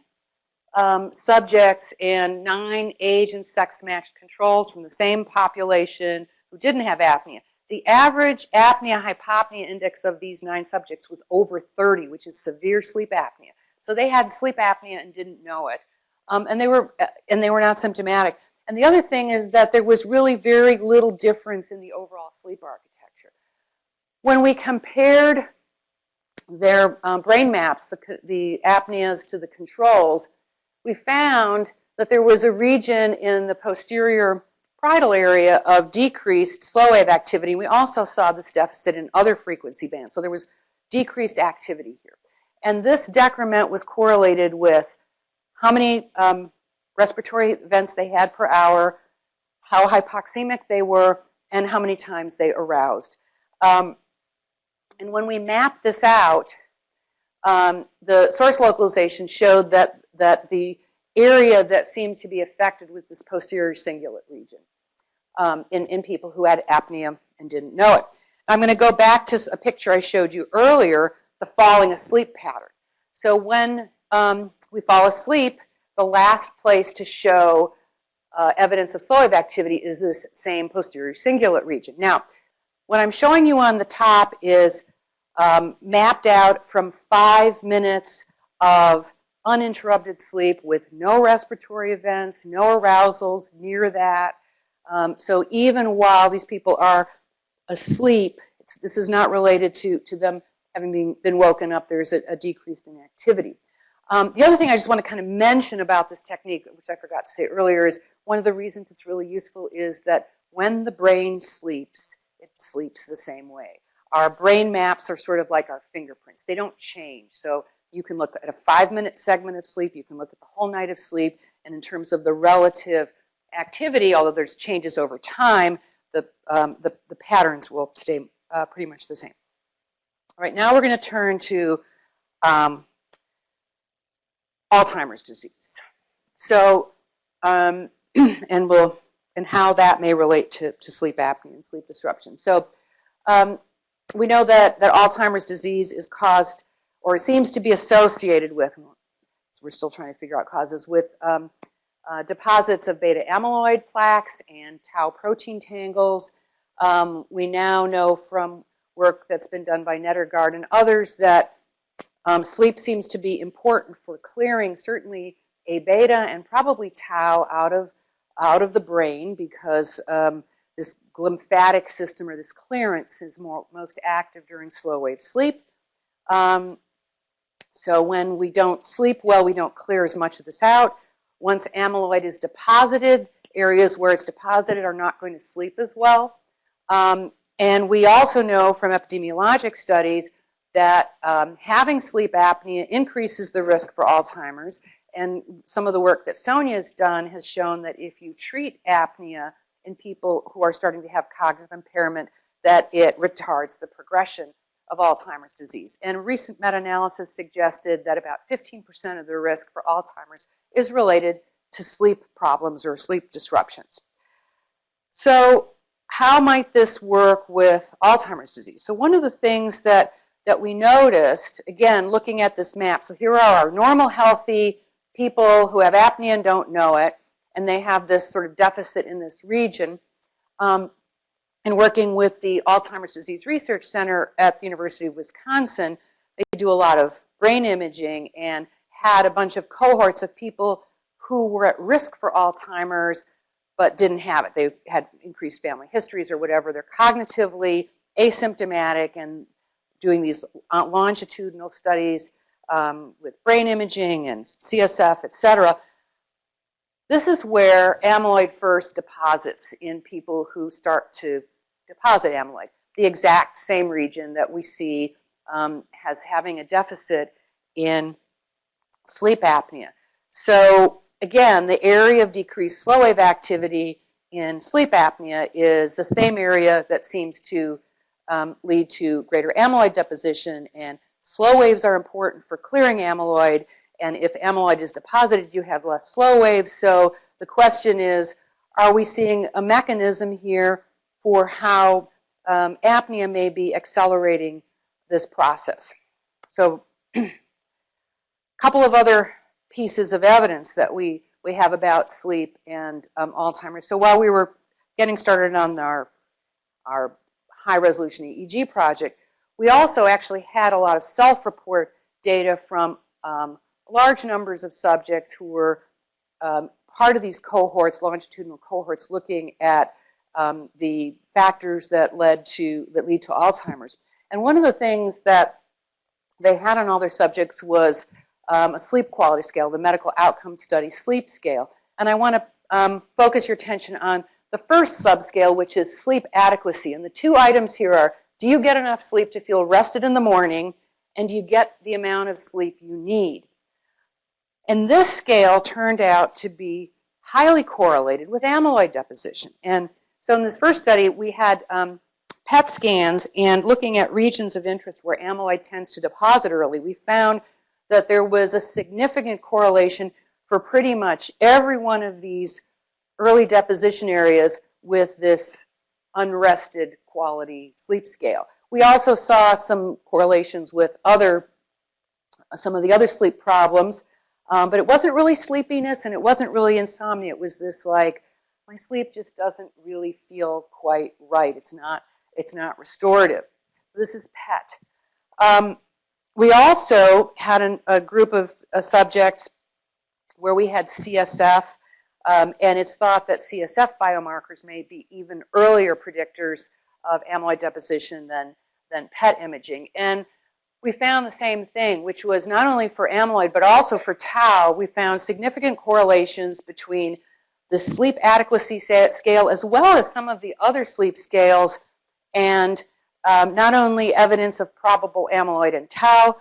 subjects and 9 age and sex matched controls from the same population who didn't have apnea. The average apnea-hypopnea index of these 9 subjects was over 30, which is severe sleep apnea. So they had sleep apnea and didn't know it, and they were not symptomatic. And the other thing is that there was really very little difference in the overall sleep architecture. When we compared their brain maps, the apneas to the controls, we found that there was a region in the posterior parietal area of decreased slow wave activity. We also saw this deficit in other frequency bands. So there was decreased activity here. And this decrement was correlated with how many respiratory events they had per hour, how hypoxemic they were, and how many times they aroused. And when we mapped this out, the source localization showed that the area that seemed to be affected was this posterior cingulate region in people who had apnea and didn't know it. I'm going to go back to a picture I showed you earlier, the falling asleep pattern. So when we fall asleep, the last place to show evidence of slow wave activity is this same posterior cingulate region. Now, what I'm showing you on the top is mapped out from 5 minutes of uninterrupted sleep with no respiratory events, no arousals near that. So even while these people are asleep, this is not related to them having been woken up. There's a decrease in activity. The other thing I just want to kind of mention about this technique, which I forgot to say earlier, is one of the reasons it's really useful is that when the brain sleeps, it sleeps the same way. Our brain maps are sort of like our fingerprints. They don't change. So you can look at a 5-minute segment of sleep. You can look at the whole night of sleep. And in terms of the relative activity, although there's changes over time, the patterns will stay pretty much the same. All right, now we're going to turn to Alzheimer's disease. So, and how that may relate to sleep apnea and sleep disruption. So, we know that Alzheimer's disease is caused, or seems to be associated with, so we're still trying to figure out causes, with deposits of beta amyloid plaques and tau protein tangles. We now know from work that's been done by Nettergaard and others that sleep seems to be important for clearing certainly A beta and probably tau out of the brain, because this lymphatic system, or this clearance, is most active during slow wave sleep. So when we don't sleep well, we don't clear as much of this out. Once amyloid is deposited, areas where it's deposited are not going to sleep as well. And we also know from epidemiologic studies that having sleep apnea increases the risk for Alzheimer's. And some of the work that Sonia has done has shown that if you treat apnea in people who are starting to have cognitive impairment, that it retards the progression of Alzheimer's disease. And recent meta-analysis suggested that about 15% of the risk for Alzheimer's is related to sleep problems or sleep disruptions. So how might this work with Alzheimer's disease? So one of the things that we noticed, again, looking at this map, so here are our normal healthy people who have apnea and don't know it, and they have this sort of deficit in this region. And working with the Alzheimer's Disease Research Center at the University of Wisconsin, they do a lot of brain imaging and had a bunch of cohorts of people who were at risk for Alzheimer's but didn't have it. They had increased family histories or whatever. They're cognitively asymptomatic, and doing these longitudinal studies with brain imaging and CSF, et cetera. This is where amyloid first deposits in people who start to deposit amyloid. The exact same region that we see as having a deficit in sleep apnea. So again, the area of decreased slow wave activity in sleep apnea is the same area that seems to lead to greater amyloid deposition, and slow waves are important for clearing amyloid. And if amyloid is deposited, you have less slow waves. So the question is, are we seeing a mechanism here for how apnea may be accelerating this process? So a couple of other pieces of evidence that we have about sleep and Alzheimer's. So while we were getting started on our high-resolution EEG project, we also actually had a lot of self-report data from large numbers of subjects who were part of these cohorts, longitudinal cohorts, looking at the factors that lead to Alzheimer's. And one of the things that they had on all their subjects was a sleep quality scale, the medical outcome study sleep scale. And I want to focus your attention on the first subscale, which is sleep adequacy. And the two items here are, do you get enough sleep to feel rested in the morning, and do you get the amount of sleep you need? And this scale turned out to be highly correlated with amyloid deposition. And so in this first study, we had PET scans, and looking at regions of interest where amyloid tends to deposit early, we found that there was a significant correlation for pretty much every one of these early deposition areas with this unrested quality sleep scale. We also saw some correlations with some of the other sleep problems, but it wasn't really sleepiness and it wasn't really insomnia. It was this like, my sleep just doesn't really feel quite right. It's not restorative. This is PET. We also had a group of subjects where we had CSF, and it's thought that CSF biomarkers may be even earlier predictors of amyloid deposition than PET imaging. And we found the same thing, which was not only for amyloid, but also for tau. We found significant correlations between the sleep adequacy scale as well as some of the other sleep scales, and not only evidence of probable amyloid and tau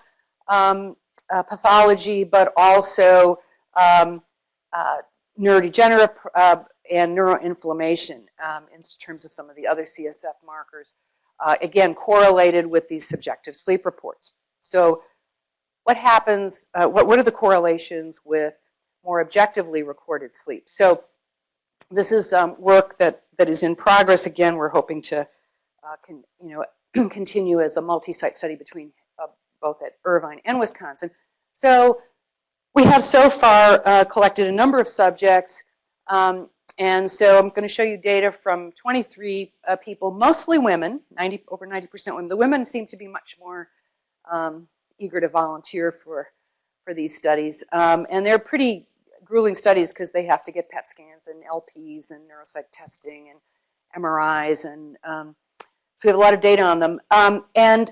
pathology, but also neurodegenerative and neuroinflammation in terms of some of the other CSF markers, again, correlated with these subjective sleep reports. So what happens, what are the correlations with more objectively recorded sleep? So this is work that is in progress. Again, we're hoping to continue as a multi-site study between both at Irvine and Wisconsin. So we have so far collected a number of subjects, and so I'm going to show you data from 23 people, mostly women, over 90% women. The women seem to be much more eager to volunteer for these studies, and they're pretty grueling studies because they have to get PET scans and LPs and neuropsych testing and MRIs, and so we have a lot of data on them. And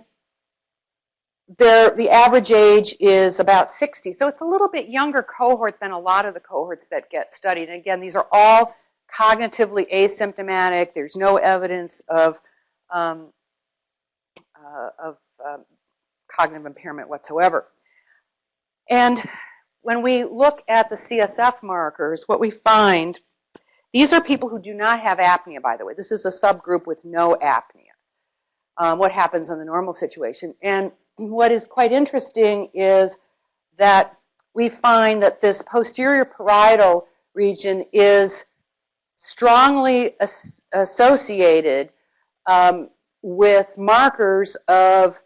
the average age is about 60, so it's a little bit younger cohort than a lot of the cohorts that get studied. And again, these are all cognitively asymptomatic. There's no evidence of cognitive impairment whatsoever. And when we look at the CSF markers, what we find, these are people who do not have apnea, by the way. This is a subgroup with no apnea. What happens in the normal situation. And what is quite interesting is that we find that this posterior parietal region is strongly associated with markers of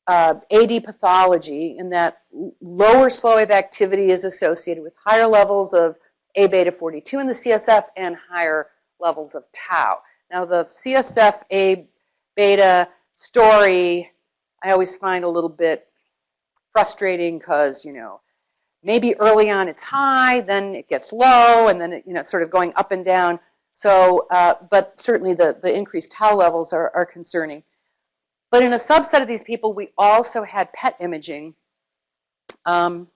AD pathology, in that lower slow wave activity is associated with higher levels of A beta 42 in the CSF and higher levels of tau. Now the CSF A beta story I always find a little bit frustrating because, maybe early on it's high, then it gets low, and then it's sort of going up and down. So, but certainly the increased tau levels are concerning. But in a subset of these people, we also had PET imaging. Again,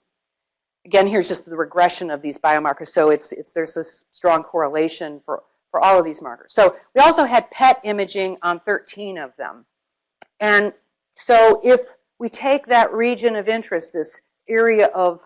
here's just the regression of these biomarkers. So there's a strong correlation for all of these markers. So we also had PET imaging on 13 of them. And so if we take that region of interest, this area of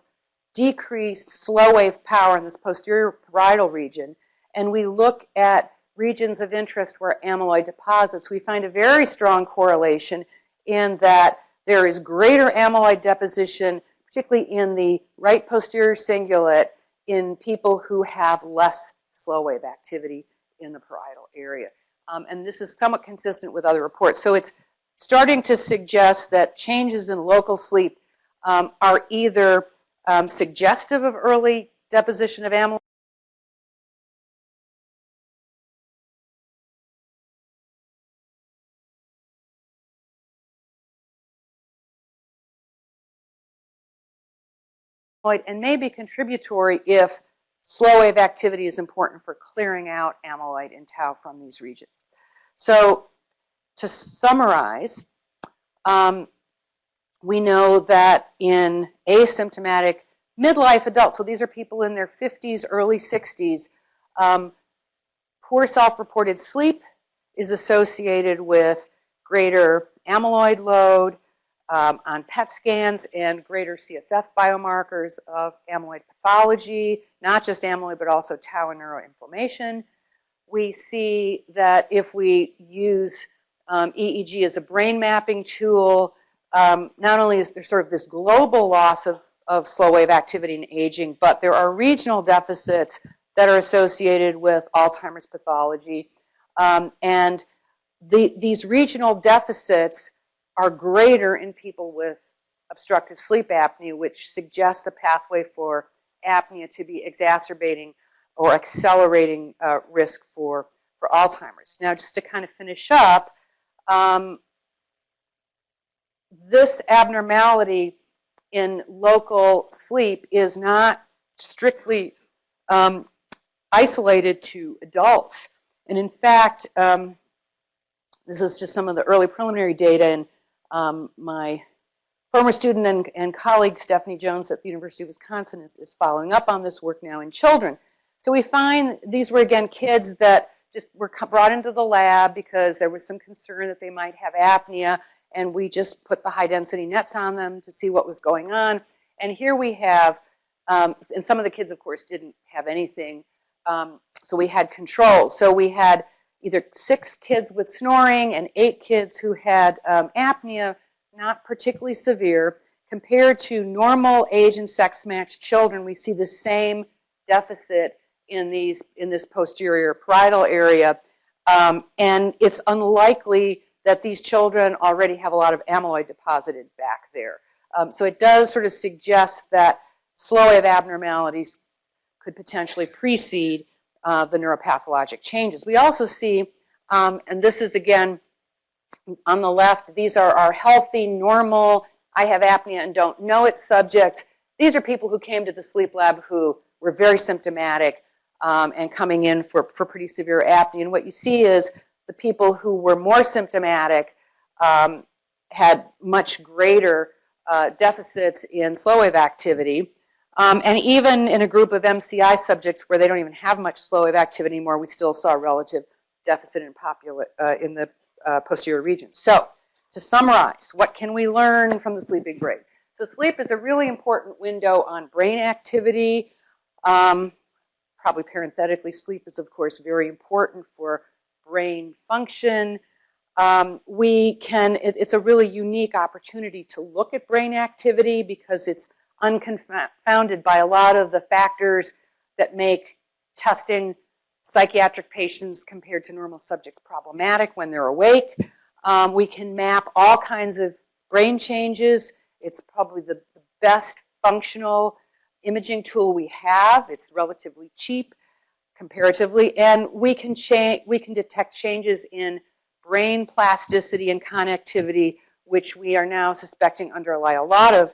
decreased slow wave power in this posterior parietal region, and we look at regions of interest where amyloid deposits, we find a very strong correlation in that there is greater amyloid deposition, particularly in the right posterior cingulate, in people who have less slow wave activity in the parietal area. And this is somewhat consistent with other reports. So it's starting to suggest that changes in local sleep are either suggestive of early deposition of amyloid and may be contributory if slow wave activity is important for clearing out amyloid and tau from these regions. So to summarize, we know that in asymptomatic midlife adults, so these are people in their 50s, early 60s, poor self-reported sleep is associated with greater amyloid load on PET scans and greater CSF biomarkers of amyloid pathology, not just amyloid, but also tau and neuroinflammation. We see that if we use EEG as a brain mapping tool, not only is there sort of this global loss of slow wave activity and aging, but there are regional deficits that are associated with Alzheimer's pathology. And these regional deficits are greater in people with obstructive sleep apnea, which suggests a pathway for apnea to be exacerbating or accelerating risk for Alzheimer's. Now, just to kind of finish up, this abnormality in local sleep is not strictly isolated to adults. And in fact, this is just some of the early preliminary data, and my former student and colleague Stephanie Jones at the University of Wisconsin is following up on this work now in children. So we find these were, again, kids that just were brought into the lab because there was some concern that they might have apnea, and we just put the high-density nets on them to see what was going on. And here we have, and some of the kids, of course, didn't have anything, so we had controls. So we had either 6 kids with snoring and 8 kids who had apnea, not particularly severe. Compared to normal age and sex-matched children, we see the same deficit in this posterior parietal area. And it's unlikely that these children already have a lot of amyloid deposited back there. So it does sort of suggest that slow wave abnormalities could potentially precede the neuropathologic changes. We also see, and this is again on the left, these are our healthy, normal, I have apnea and don't know it subjects. These are people who came to the sleep lab who were very symptomatic and coming in for pretty severe apnea. And what you see is the people who were more symptomatic had much greater deficits in slow wave activity. And even in a group of MCI subjects where they don't even have much slow wave activity anymore, we still saw a relative deficit in the posterior region. So to summarize, what can we learn from the sleeping brain? So sleep is a really important window on brain activity. Probably parenthetically, sleep is, of course, very important for brain function. It's a really unique opportunity to look at brain activity because it's unconfounded by a lot of the factors that make testing psychiatric patients compared to normal subjects problematic when they're awake. We can map all kinds of brain changes. It's probably the best functional imaging tool we have. It's relatively cheap comparatively, and we can detect changes in brain plasticity and connectivity, which we are now suspecting underlie a lot of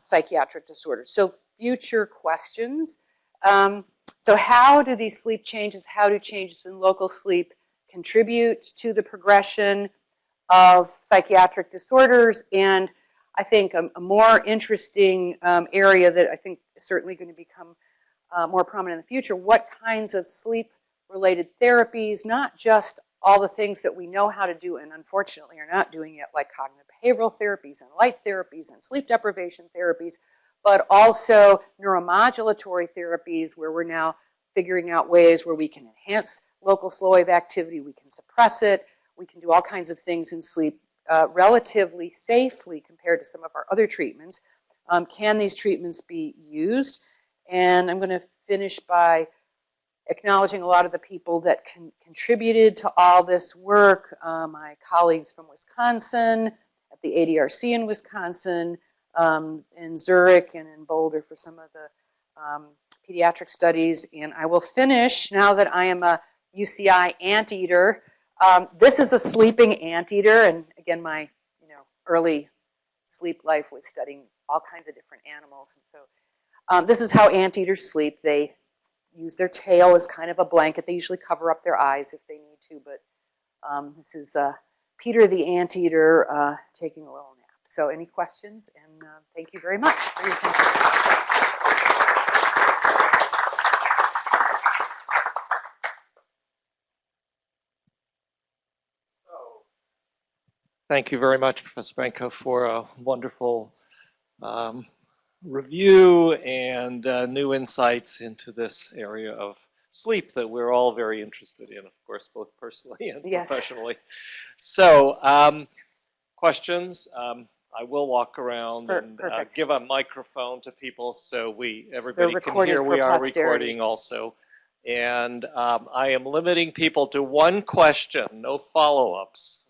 psychiatric disorders. So future questions. So how do these sleep changes, how do changes in local sleep contribute to the progression of psychiatric disorders? And I think a more interesting area that I think is certainly going to become more prominent in the future, what kinds of sleep-related therapies, not just all the things that we know how to do and unfortunately are not doing yet, like cognitive behavioral therapies and light therapies and sleep deprivation therapies, but also neuromodulatory therapies where we're now figuring out ways where we can enhance local slow wave activity, we can suppress it, we can do all kinds of things in sleep relatively safely compared to some of our other treatments. Can these treatments be used? And I'm going to finish by acknowledging a lot of the people that contributed to all this work. My colleagues from Wisconsin, at the ADRC in Wisconsin, in Zurich and in Boulder for some of the pediatric studies. And I will finish, now that I am a UCI anteater. This is a sleeping anteater, and again, my early sleep life was studying all kinds of different animals. And so this is how anteaters sleep. They use their tail as kind of a blanket. They usually cover up their eyes if they need to, but this is Peter the anteater taking a little nap. So any questions? And thank you very much for your attention. Thank you very much, Professor Benca, for a wonderful review and new insights into this area of sleep that we're all very interested in, of course, both personally and professionally. So, questions? I will walk around and give a microphone to people so everybody can hear. We are recording also. And I am limiting people to one question, no follow-ups.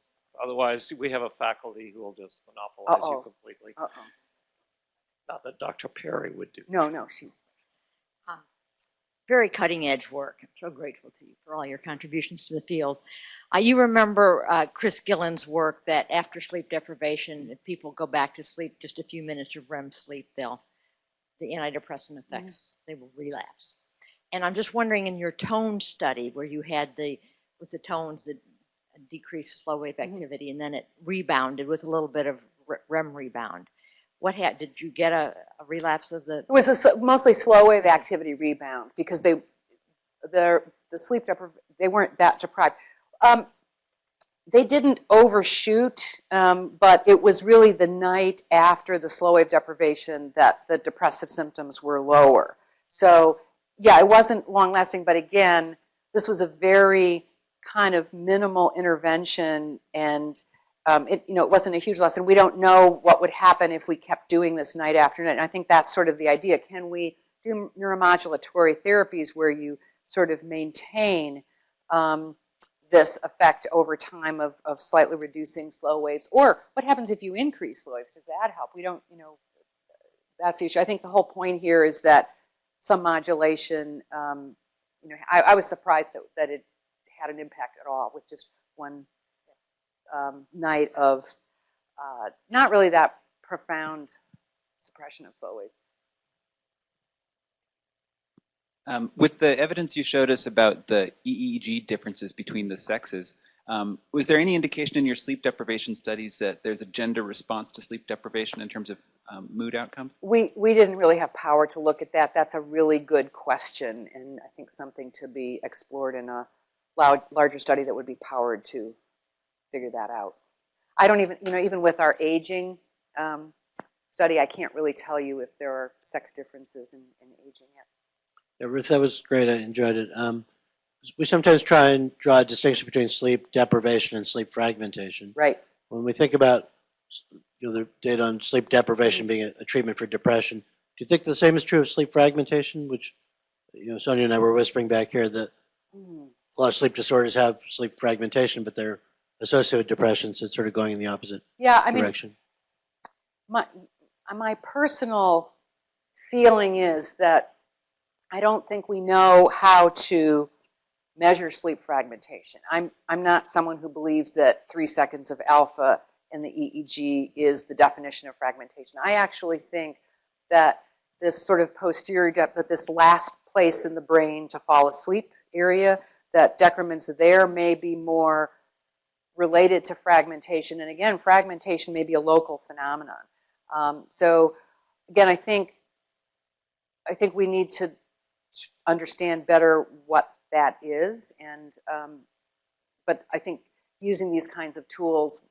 Otherwise, we have a faculty who will just monopolize you completely. Not that Dr. Perry would do. No, she. Very cutting edge work. I'm so grateful to you for all your contributions to the field. You remember Chris Gillen's work that after sleep deprivation, if people go back to sleep just a few minutes of REM sleep, the antidepressant effects, they will relapse. And I'm just wondering, in your tone study where you had with the tones that decreased slow wave activity and then it rebounded with a little bit of REM rebound, did you get a relapse of the? It was mostly slow wave activity rebound because the sleep they weren't that deprived. They didn't overshoot, but it was really the night after the slow wave deprivation that the depressive symptoms were lower. So yeah, it wasn't long lasting, but again, this was a very kind of minimal intervention, and it wasn't a huge loss, and we don't know what would happen if we kept doing this night after night. And I think that's sort of the idea. Can we do neuromodulatory therapies where you sort of maintain this effect over time of slightly reducing slow waves? Or what happens if you increase slow waves? Does that help? We don't, that's the issue. I think the whole point here is that some modulation, I was surprised that it had an impact at all with just one night of not really that profound suppression of slow wave. With the evidence you showed us about the EEG differences between the sexes, was there any indication in your sleep deprivation studies that there's a gender response to sleep deprivation in terms of mood outcomes? We didn't really have power to look at that. That's a really good question, and I think something to be explored in a larger study that would be powered to figure that out. I don't even, even with our aging study, I can't really tell you if there are sex differences in aging yet. Yeah, Ruth, that was great. I enjoyed it. We sometimes try and draw a distinction between sleep deprivation and sleep fragmentation. Right. When we think about the data on sleep deprivation being a treatment for depression, do you think the same is true of sleep fragmentation, which Sonia and I were whispering back here that a lot of sleep disorders have sleep fragmentation, but they're associated with depression, so it's sort of going in the opposite direction. My personal feeling is that I don't think we know how to measure sleep fragmentation. I'm not someone who believes that 3 seconds of alpha in the EEG is the definition of fragmentation. I actually think that this sort of posterior depth, but this last place in the brain to fall asleep area, that decrements there may be more related to fragmentation. And again, fragmentation may be a local phenomenon. So again, I think we need to understand better what that is, and but I think using these kinds of tools,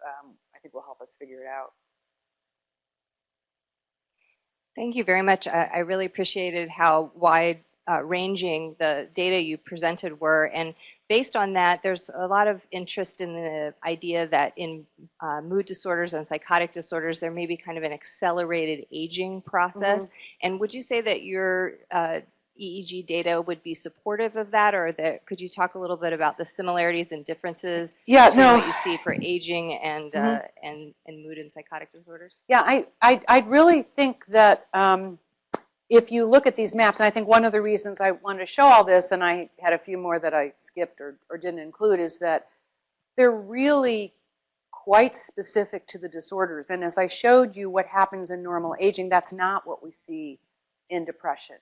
I think will help us figure it out. Thank you very much. I really appreciated how wide ranging the data you presented were, and based on that, there's a lot of interest in the idea that in mood disorders and psychotic disorders, there may be kind of an accelerated aging process. And would you say that your EEG data would be supportive of that, or could you talk a little bit about the similarities and differences between what you see for aging and mood and psychotic disorders? Yeah, I really think that if you look at these maps, and I think one of the reasons I wanted to show all this, and I had a few more that I skipped or didn't include, is that they're really quite specific to the disorders. And as I showed you what happens in normal aging, that's not what we see in depression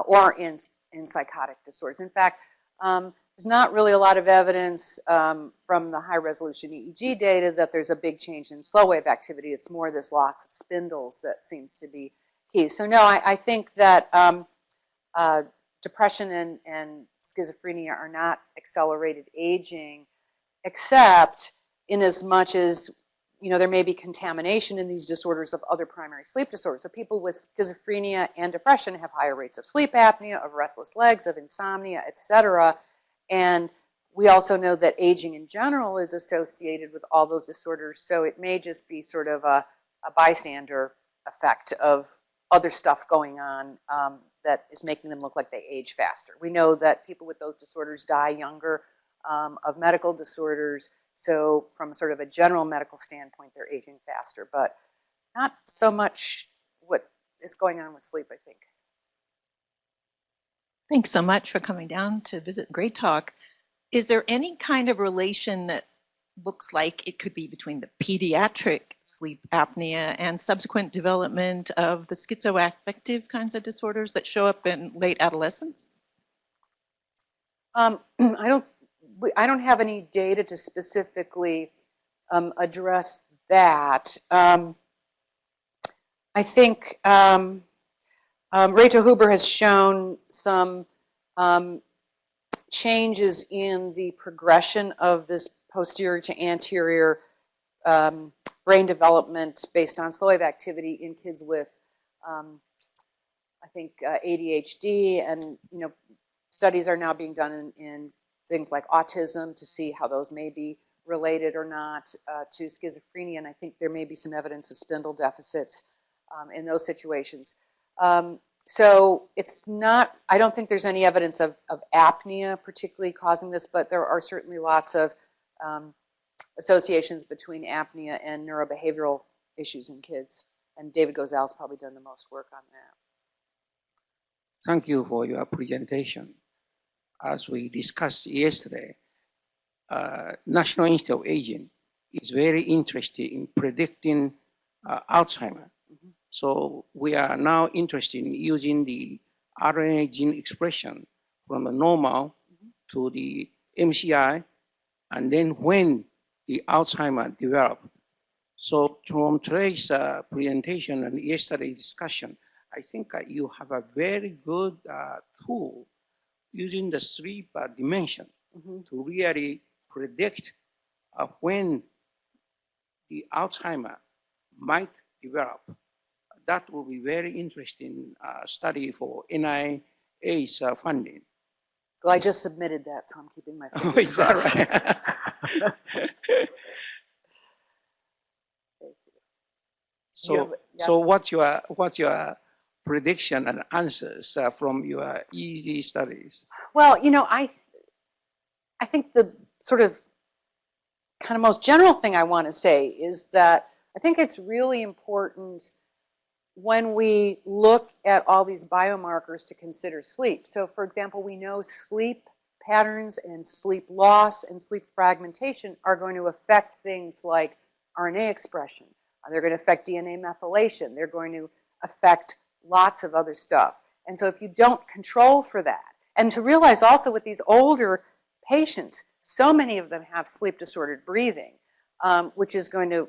or in psychotic disorders. In fact, there's not really a lot of evidence from the high-resolution EEG data that there's a big change in slow wave activity. It's more this loss of spindles that seems to be key. So no, I think that depression and schizophrenia are not accelerated aging, except in as much as there may be contamination in these disorders of other primary sleep disorders. So people with schizophrenia and depression have higher rates of sleep apnea, of restless legs, of insomnia, etc. And we also know that aging in general is associated with all those disorders. So it may just be sort of a bystander effect of other stuff going on that is making them look like they age faster. We know that people with those disorders die younger of medical disorders. So from sort of a general medical standpoint, they're aging faster, but not so much what is going on with sleep, I think. Thanks so much for coming down to visit. Great talk. is there any kind of relation that looks like it could be between the pediatric sleep apnea and subsequent development of the schizoaffective kinds of disorders that show up in late adolescence? I don't have any data to specifically address that. I think Rachel Huber has shown some changes in the progression of this posterior to anterior brain development based on slow wave activity in kids with, I think, ADHD, and studies are now being done in things like autism to see how those may be related or not to schizophrenia, and I think there may be some evidence of spindle deficits in those situations. So it's not, I don't think there's any evidence of apnea particularly causing this, but there are certainly lots of associations between apnea and neurobehavioral issues in kids. And David Gozal's probably done the most work on that. Thank you for your presentation. As we discussed yesterday, National Institute of Aging is very interested in predicting Alzheimer. Mm-hmm. So we are now interested in using the RNA gene expression from the normal to the MCI, and then when the Alzheimer develop. So from today's presentation and yesterday's discussion, I think you have a very good tool using the sleep dimension to really predict when the Alzheimer might develop. That will be very interesting study for NIA's funding. Well, I just submitted that, so I'm keeping my Oh, fingers is that crossed. right? So what's your prediction and answers from your EEG studies? Well, I think the sort of kind of most general thing I want to say is that I think it's really important when we look at all these biomarkers to consider sleep. So, for example, we know sleep patterns and sleep loss and sleep fragmentation are going to affect things like RNA expression. They're going to affect DNA methylation. They're going to affect lots of other stuff. And so if you don't control for that, and to realize also with these older patients, so many of them have sleep disordered breathing, which is going to,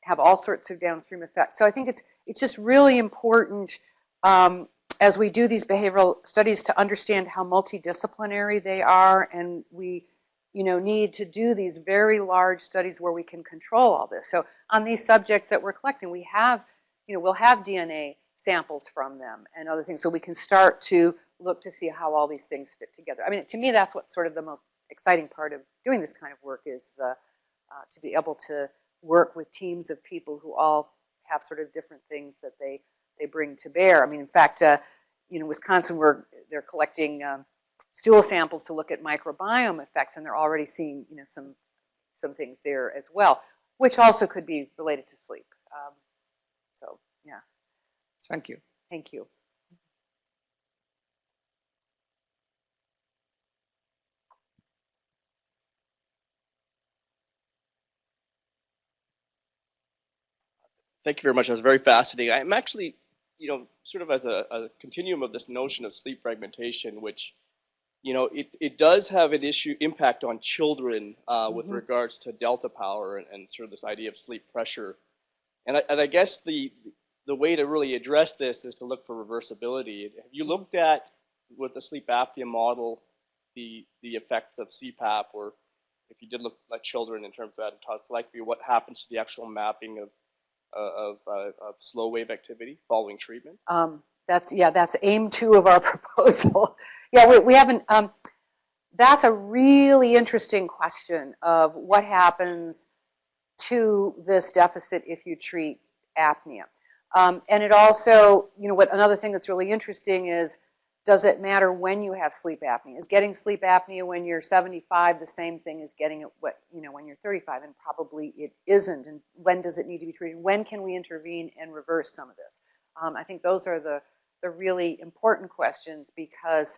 have all sorts of downstream effects. So I think it's just really important as we do these behavioral studies to understand how multidisciplinary they are, and we need to do these very large studies where we can control all this. So on these subjects that we're collecting, we have, we'll have DNA samples from them and other things, so we can start to look to see how all these things fit together. I mean, to me, that's what sort of the most exciting part of doing this kind of work is to be able to work with teams of people who all have sort of different things that they bring to bear. I mean, in fact, Wisconsin, they're collecting stool samples to look at microbiome effects, and they're already seeing, some things there as well, which also could be related to sleep. So, yeah. Thank you. Thank you. Thank you very much. That was very fascinating. I'm actually, sort of as a continuum of this notion of sleep fragmentation, which, it does have an impact on children with regards to delta power and sort of this idea of sleep pressure. And I guess the way to really address this is to look for reversibility. Have you looked at, with the sleep apnea model, the effects of CPAP, or if you did look at children in terms of asymptotic psychiatry, what happens to the actual mapping of slow wave activity following treatment? That's aim 2 of our proposal. Yeah, we haven't. That's a really interesting question of what happens to this deficit if you treat apnea. And it also, another thing that's really interesting is, does it matter when you have sleep apnea? Is getting sleep apnea when you're 75 the same thing as getting it when you're 35? And probably it isn't. And when does it need to be treated? When can we intervene and reverse some of this? I think those are the really important questions, because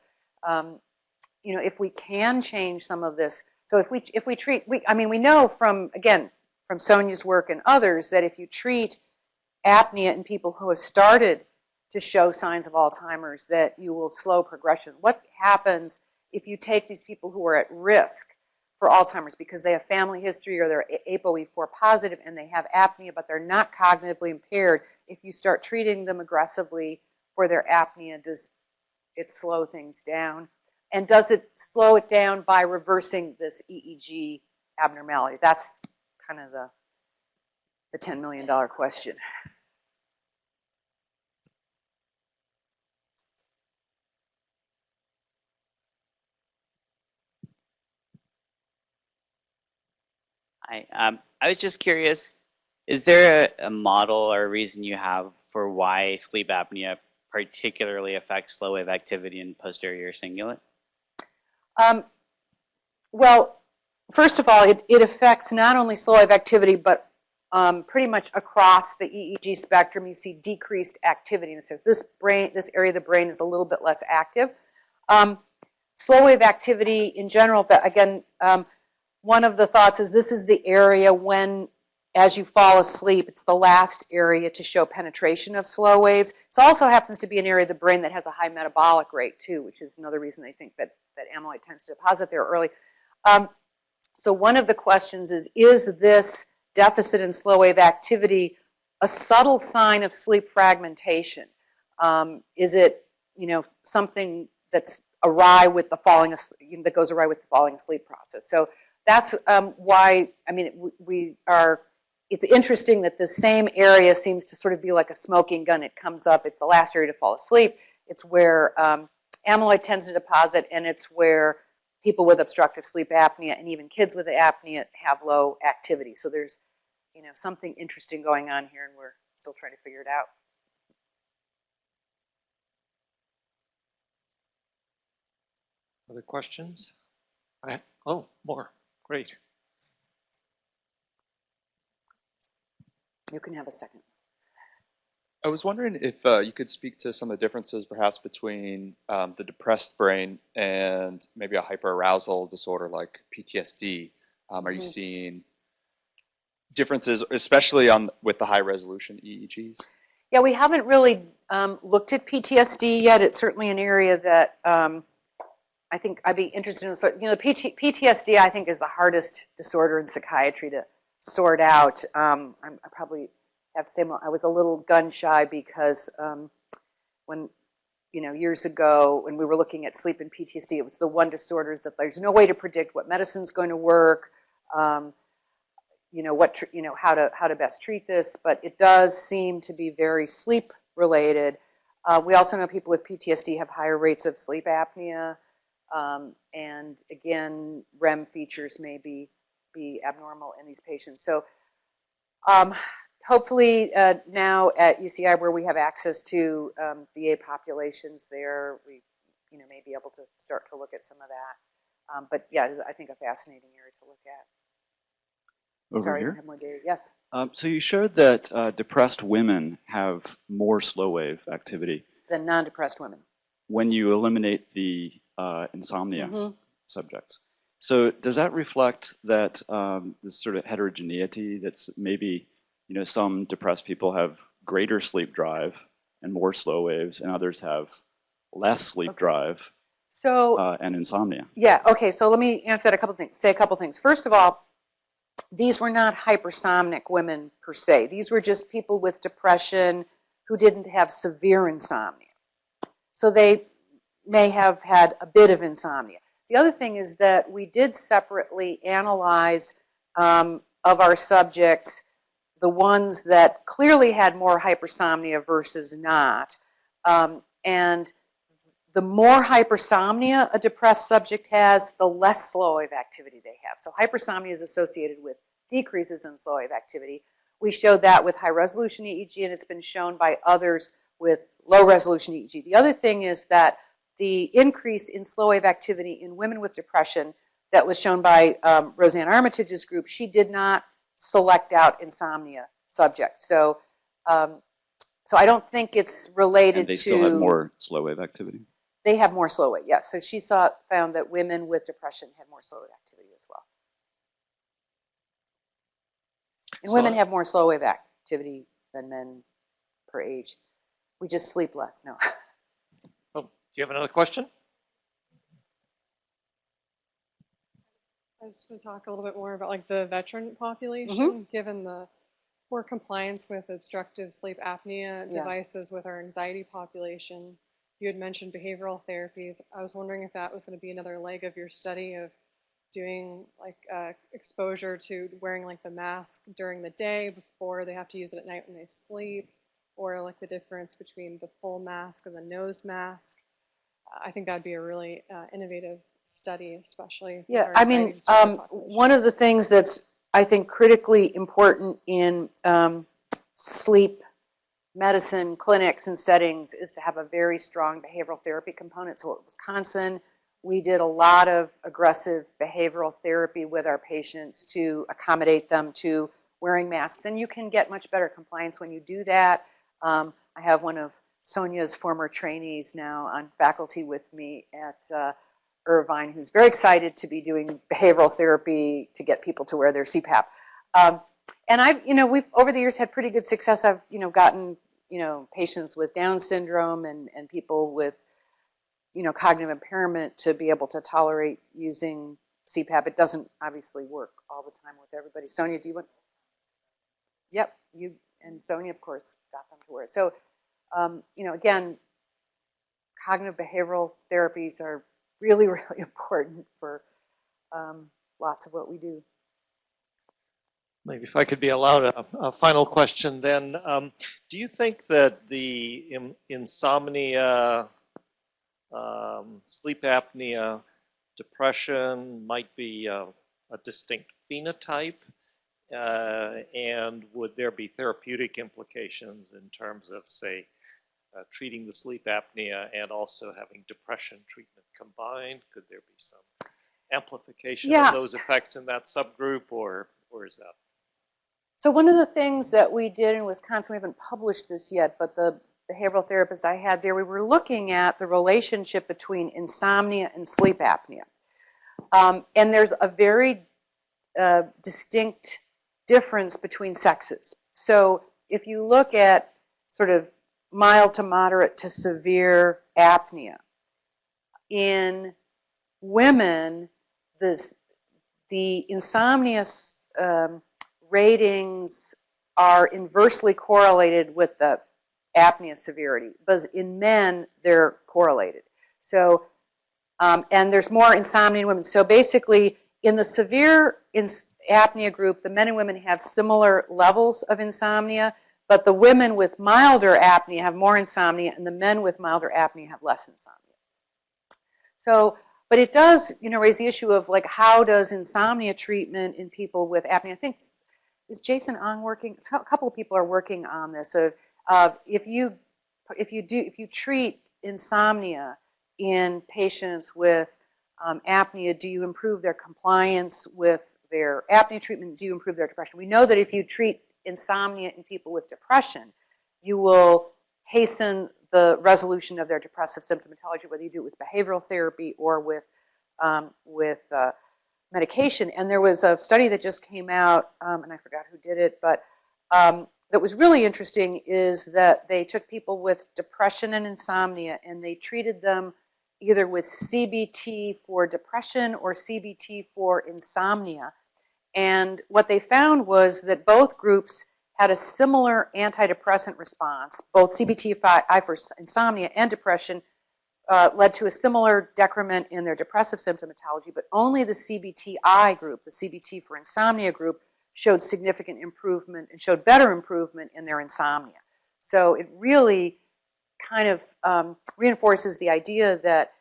you know, if we can change some of this. So if we treat, I mean, we know from, again, from Sonia's work and others that if you treat apnea in people who have started to show signs of Alzheimer's, that you will slow progression. What happens if you take these people who are at risk for Alzheimer's because they have family history or they're ApoE4 positive and they have apnea, but they're not cognitively impaired? If you start treating them aggressively for their apnea, does it slow things down? And does it slow it down by reversing this EEG abnormality? That's kind of the $10 million question. I was just curious, is there a model or a reason you have for why sleep apnea particularly affects slow wave activity in posterior cingulate? Well, first of all, it affects not only slow wave activity, but pretty much across the EEG spectrum. You see decreased activity. And it says this area of the brain is a little bit less active. Slow wave activity in general, but again, one of the thoughts is this is the area when, as you fall asleep, it's the last area to show penetration of slow waves. It also happens to be an area of the brain that has a high metabolic rate too, which is another reason they think that amyloid tends to deposit there early. So one of the questions is this deficit in slow wave activity a subtle sign of sleep fragmentation? Is it, you know, something that's awry with the falling asleep, that goes awry with the falling asleep process? So that's why, I mean, it's interesting that the same area seems to sort of be like a smoking gun. It comes up, it's the last area to fall asleep. It's where amyloid tends to deposit, and it's where people with obstructive sleep apnea and even kids with apnea have low activity. So there's, you know, something interesting going on here, and we're still trying to figure it out. Other questions? Oh, more. Great. You can have a second. I was wondering if you could speak to some of the differences perhaps between the depressed brain and maybe a hyperarousal disorder like PTSD. Are you seeing differences, especially with the high resolution EEGs? Yeah, we haven't really looked at PTSD yet. It's certainly an area that I think I'd be interested in. You know, PTSD I think is the hardest disorder in psychiatry to sort out. I probably have to say I was a little gun shy because when, you know, years ago when we were looking at sleep and PTSD, it was the one disorders that there's no way to predict what medicine's going to work, you know, how to best treat this, but it does seem to be very sleep related. We also know people with PTSD have higher rates of sleep apnea, and again, REM features may be abnormal in these patients. So hopefully now at UCI, where we have access to VA populations there, we, you know, may be able to start to look at some of that. But yeah, it is, I think, a fascinating area to look at. Over Sorry, I here. don't have more data. Yes. So you showed that depressed women have more slow wave activity Than non-depressed women. when you eliminate the insomnia subjects. So does that reflect that this sort of heterogeneity that's maybe, you know, some depressed people have greater sleep drive and more slow waves, and others have less sleep drive and insomnia? Yeah, okay, so let me answer that say a couple things. First of all, these were not hypersomnic women per se. These were just people with depression who didn't have severe insomnia. So they may have had a bit of insomnia. The other thing is that we did separately analyze of our subjects the ones that clearly had more hypersomnia versus not. And the more hypersomnia a depressed subject has, the less slow wave activity they have. So hypersomnia is associated with decreases in slow wave activity. We showed that with high resolution EEG, and it's been shown by others with low resolution EEG. The other thing is that the increase in slow wave activity in women with depression that was shown by Roseanne Armitage's group, she did not select out insomnia subjects. So, so I don't think it's related to... And they still had more slow wave activity? They have more slow wave, yes. So she found that women with depression had more slow wave activity as well. And women have more slow wave activity than men per age. We just sleep less, no. Oh, do you have another question? I was going to talk a little bit more about like the veteran population, given the poor compliance with obstructive sleep apnea devices with our anxiety population. You had mentioned behavioral therapies. I was wondering if that was going to be another leg of your study of doing like exposure to wearing like the mask during the day before they have to use it at night when they sleep, or like the difference between the full mask and the nose mask. I think that'd be a really innovative study, especially. Yeah, I mean, one of the things that's, I think, critically important in sleep medicine clinics and settings is to have a very strong behavioral therapy component. So at Wisconsin, we did a lot of aggressive behavioral therapy with our patients to accommodate them to wearing masks. And you can get much better compliance when you do that. I have one of Sonia's former trainees now on faculty with me at Irvine, who's very excited to be doing behavioral therapy to get people to wear their CPAP. And I've, we've over the years had pretty good success. I've, gotten, patients with Down syndrome and people with, cognitive impairment to be able to tolerate using CPAP. It doesn't obviously work all the time with everybody. Sonia, do you want? Yep, you and Sonia, of course, got them to wear it. So, again, cognitive behavioral therapies are really, really important for lots of what we do. Maybe if I could be allowed a final question then. Do you think that the insomnia, sleep apnea, depression might be a distinct phenotype? And would there be therapeutic implications in terms of, say, treating the sleep apnea and also having depression treatment combined? Could there be some amplification of those effects in that subgroup, or is that? So one of the things that we did in Wisconsin, we haven't published this yet, but the behavioral therapist I had there, we were looking at the relationship between insomnia and sleep apnea. And there's a very distinct difference between sexes. So if you look at sort of mild to moderate to severe apnea, in women, the insomnia ratings are inversely correlated with the apnea severity, but in men, they're correlated. So, and there's more insomnia in women. So basically, in the severe apnea group, the men and women have similar levels of insomnia, but the women with milder apnea have more insomnia, and the men with milder apnea have less insomnia. So, but it does, raise the issue of like, how does insomnia treatment in people with apnea? I think, is Jason Ong working? A couple of people are working on this. So, if you treat insomnia in patients with apnea, do you improve their compliance with their apnea treatment? Do you improve their depression? We know that if you treat insomnia in people with depression, you will hasten the resolution of their depressive symptomatology, whether you do it with behavioral therapy or with medication. And there was a study that just came out, and I forgot who did it, but that was really interesting, is that they took people with depression and insomnia and they treated them either with CBT for depression or CBT for insomnia. And what they found was that both groups had a similar antidepressant response. Both CBT-I for insomnia and depression led to a similar decrement in their depressive symptomatology, but only the CBT-I group, the CBT for insomnia group, showed significant improvement and showed better improvement in their insomnia. So it really kind of reinforces the idea that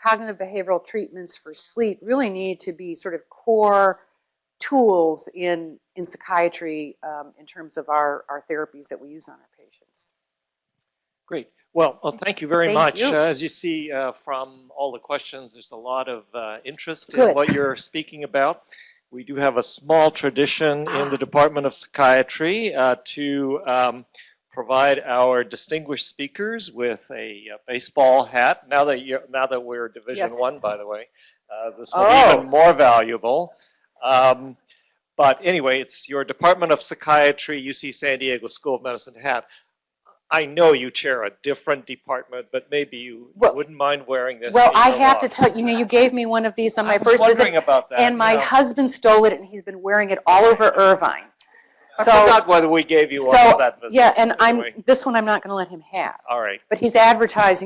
cognitive behavioral treatments for sleep really need to be sort of core tools in psychiatry in terms of our therapies that we use on our patients. Great. Well, thank you very much. You. As you see from all the questions, there's a lot of interest in what you're speaking about. We do have a small tradition in the Department of Psychiatry to provide our distinguished speakers with a baseball hat. Now that we're Division Yes. I, by the way, this will be even more valuable. But anyway, it's your Department of Psychiatry, UC San Diego School of Medicine hat. I know you chair a different department, but maybe you wouldn't mind wearing this. Well, I your have to walks. tell you, you gave me one of these on my I was first wondering visit, about that. and my husband stole it, and he's been wearing it all over Irvine. I forgot whether we gave you one for that visit. Yeah, and anyway. this one I'm not going to let him have. All right. But he's advertising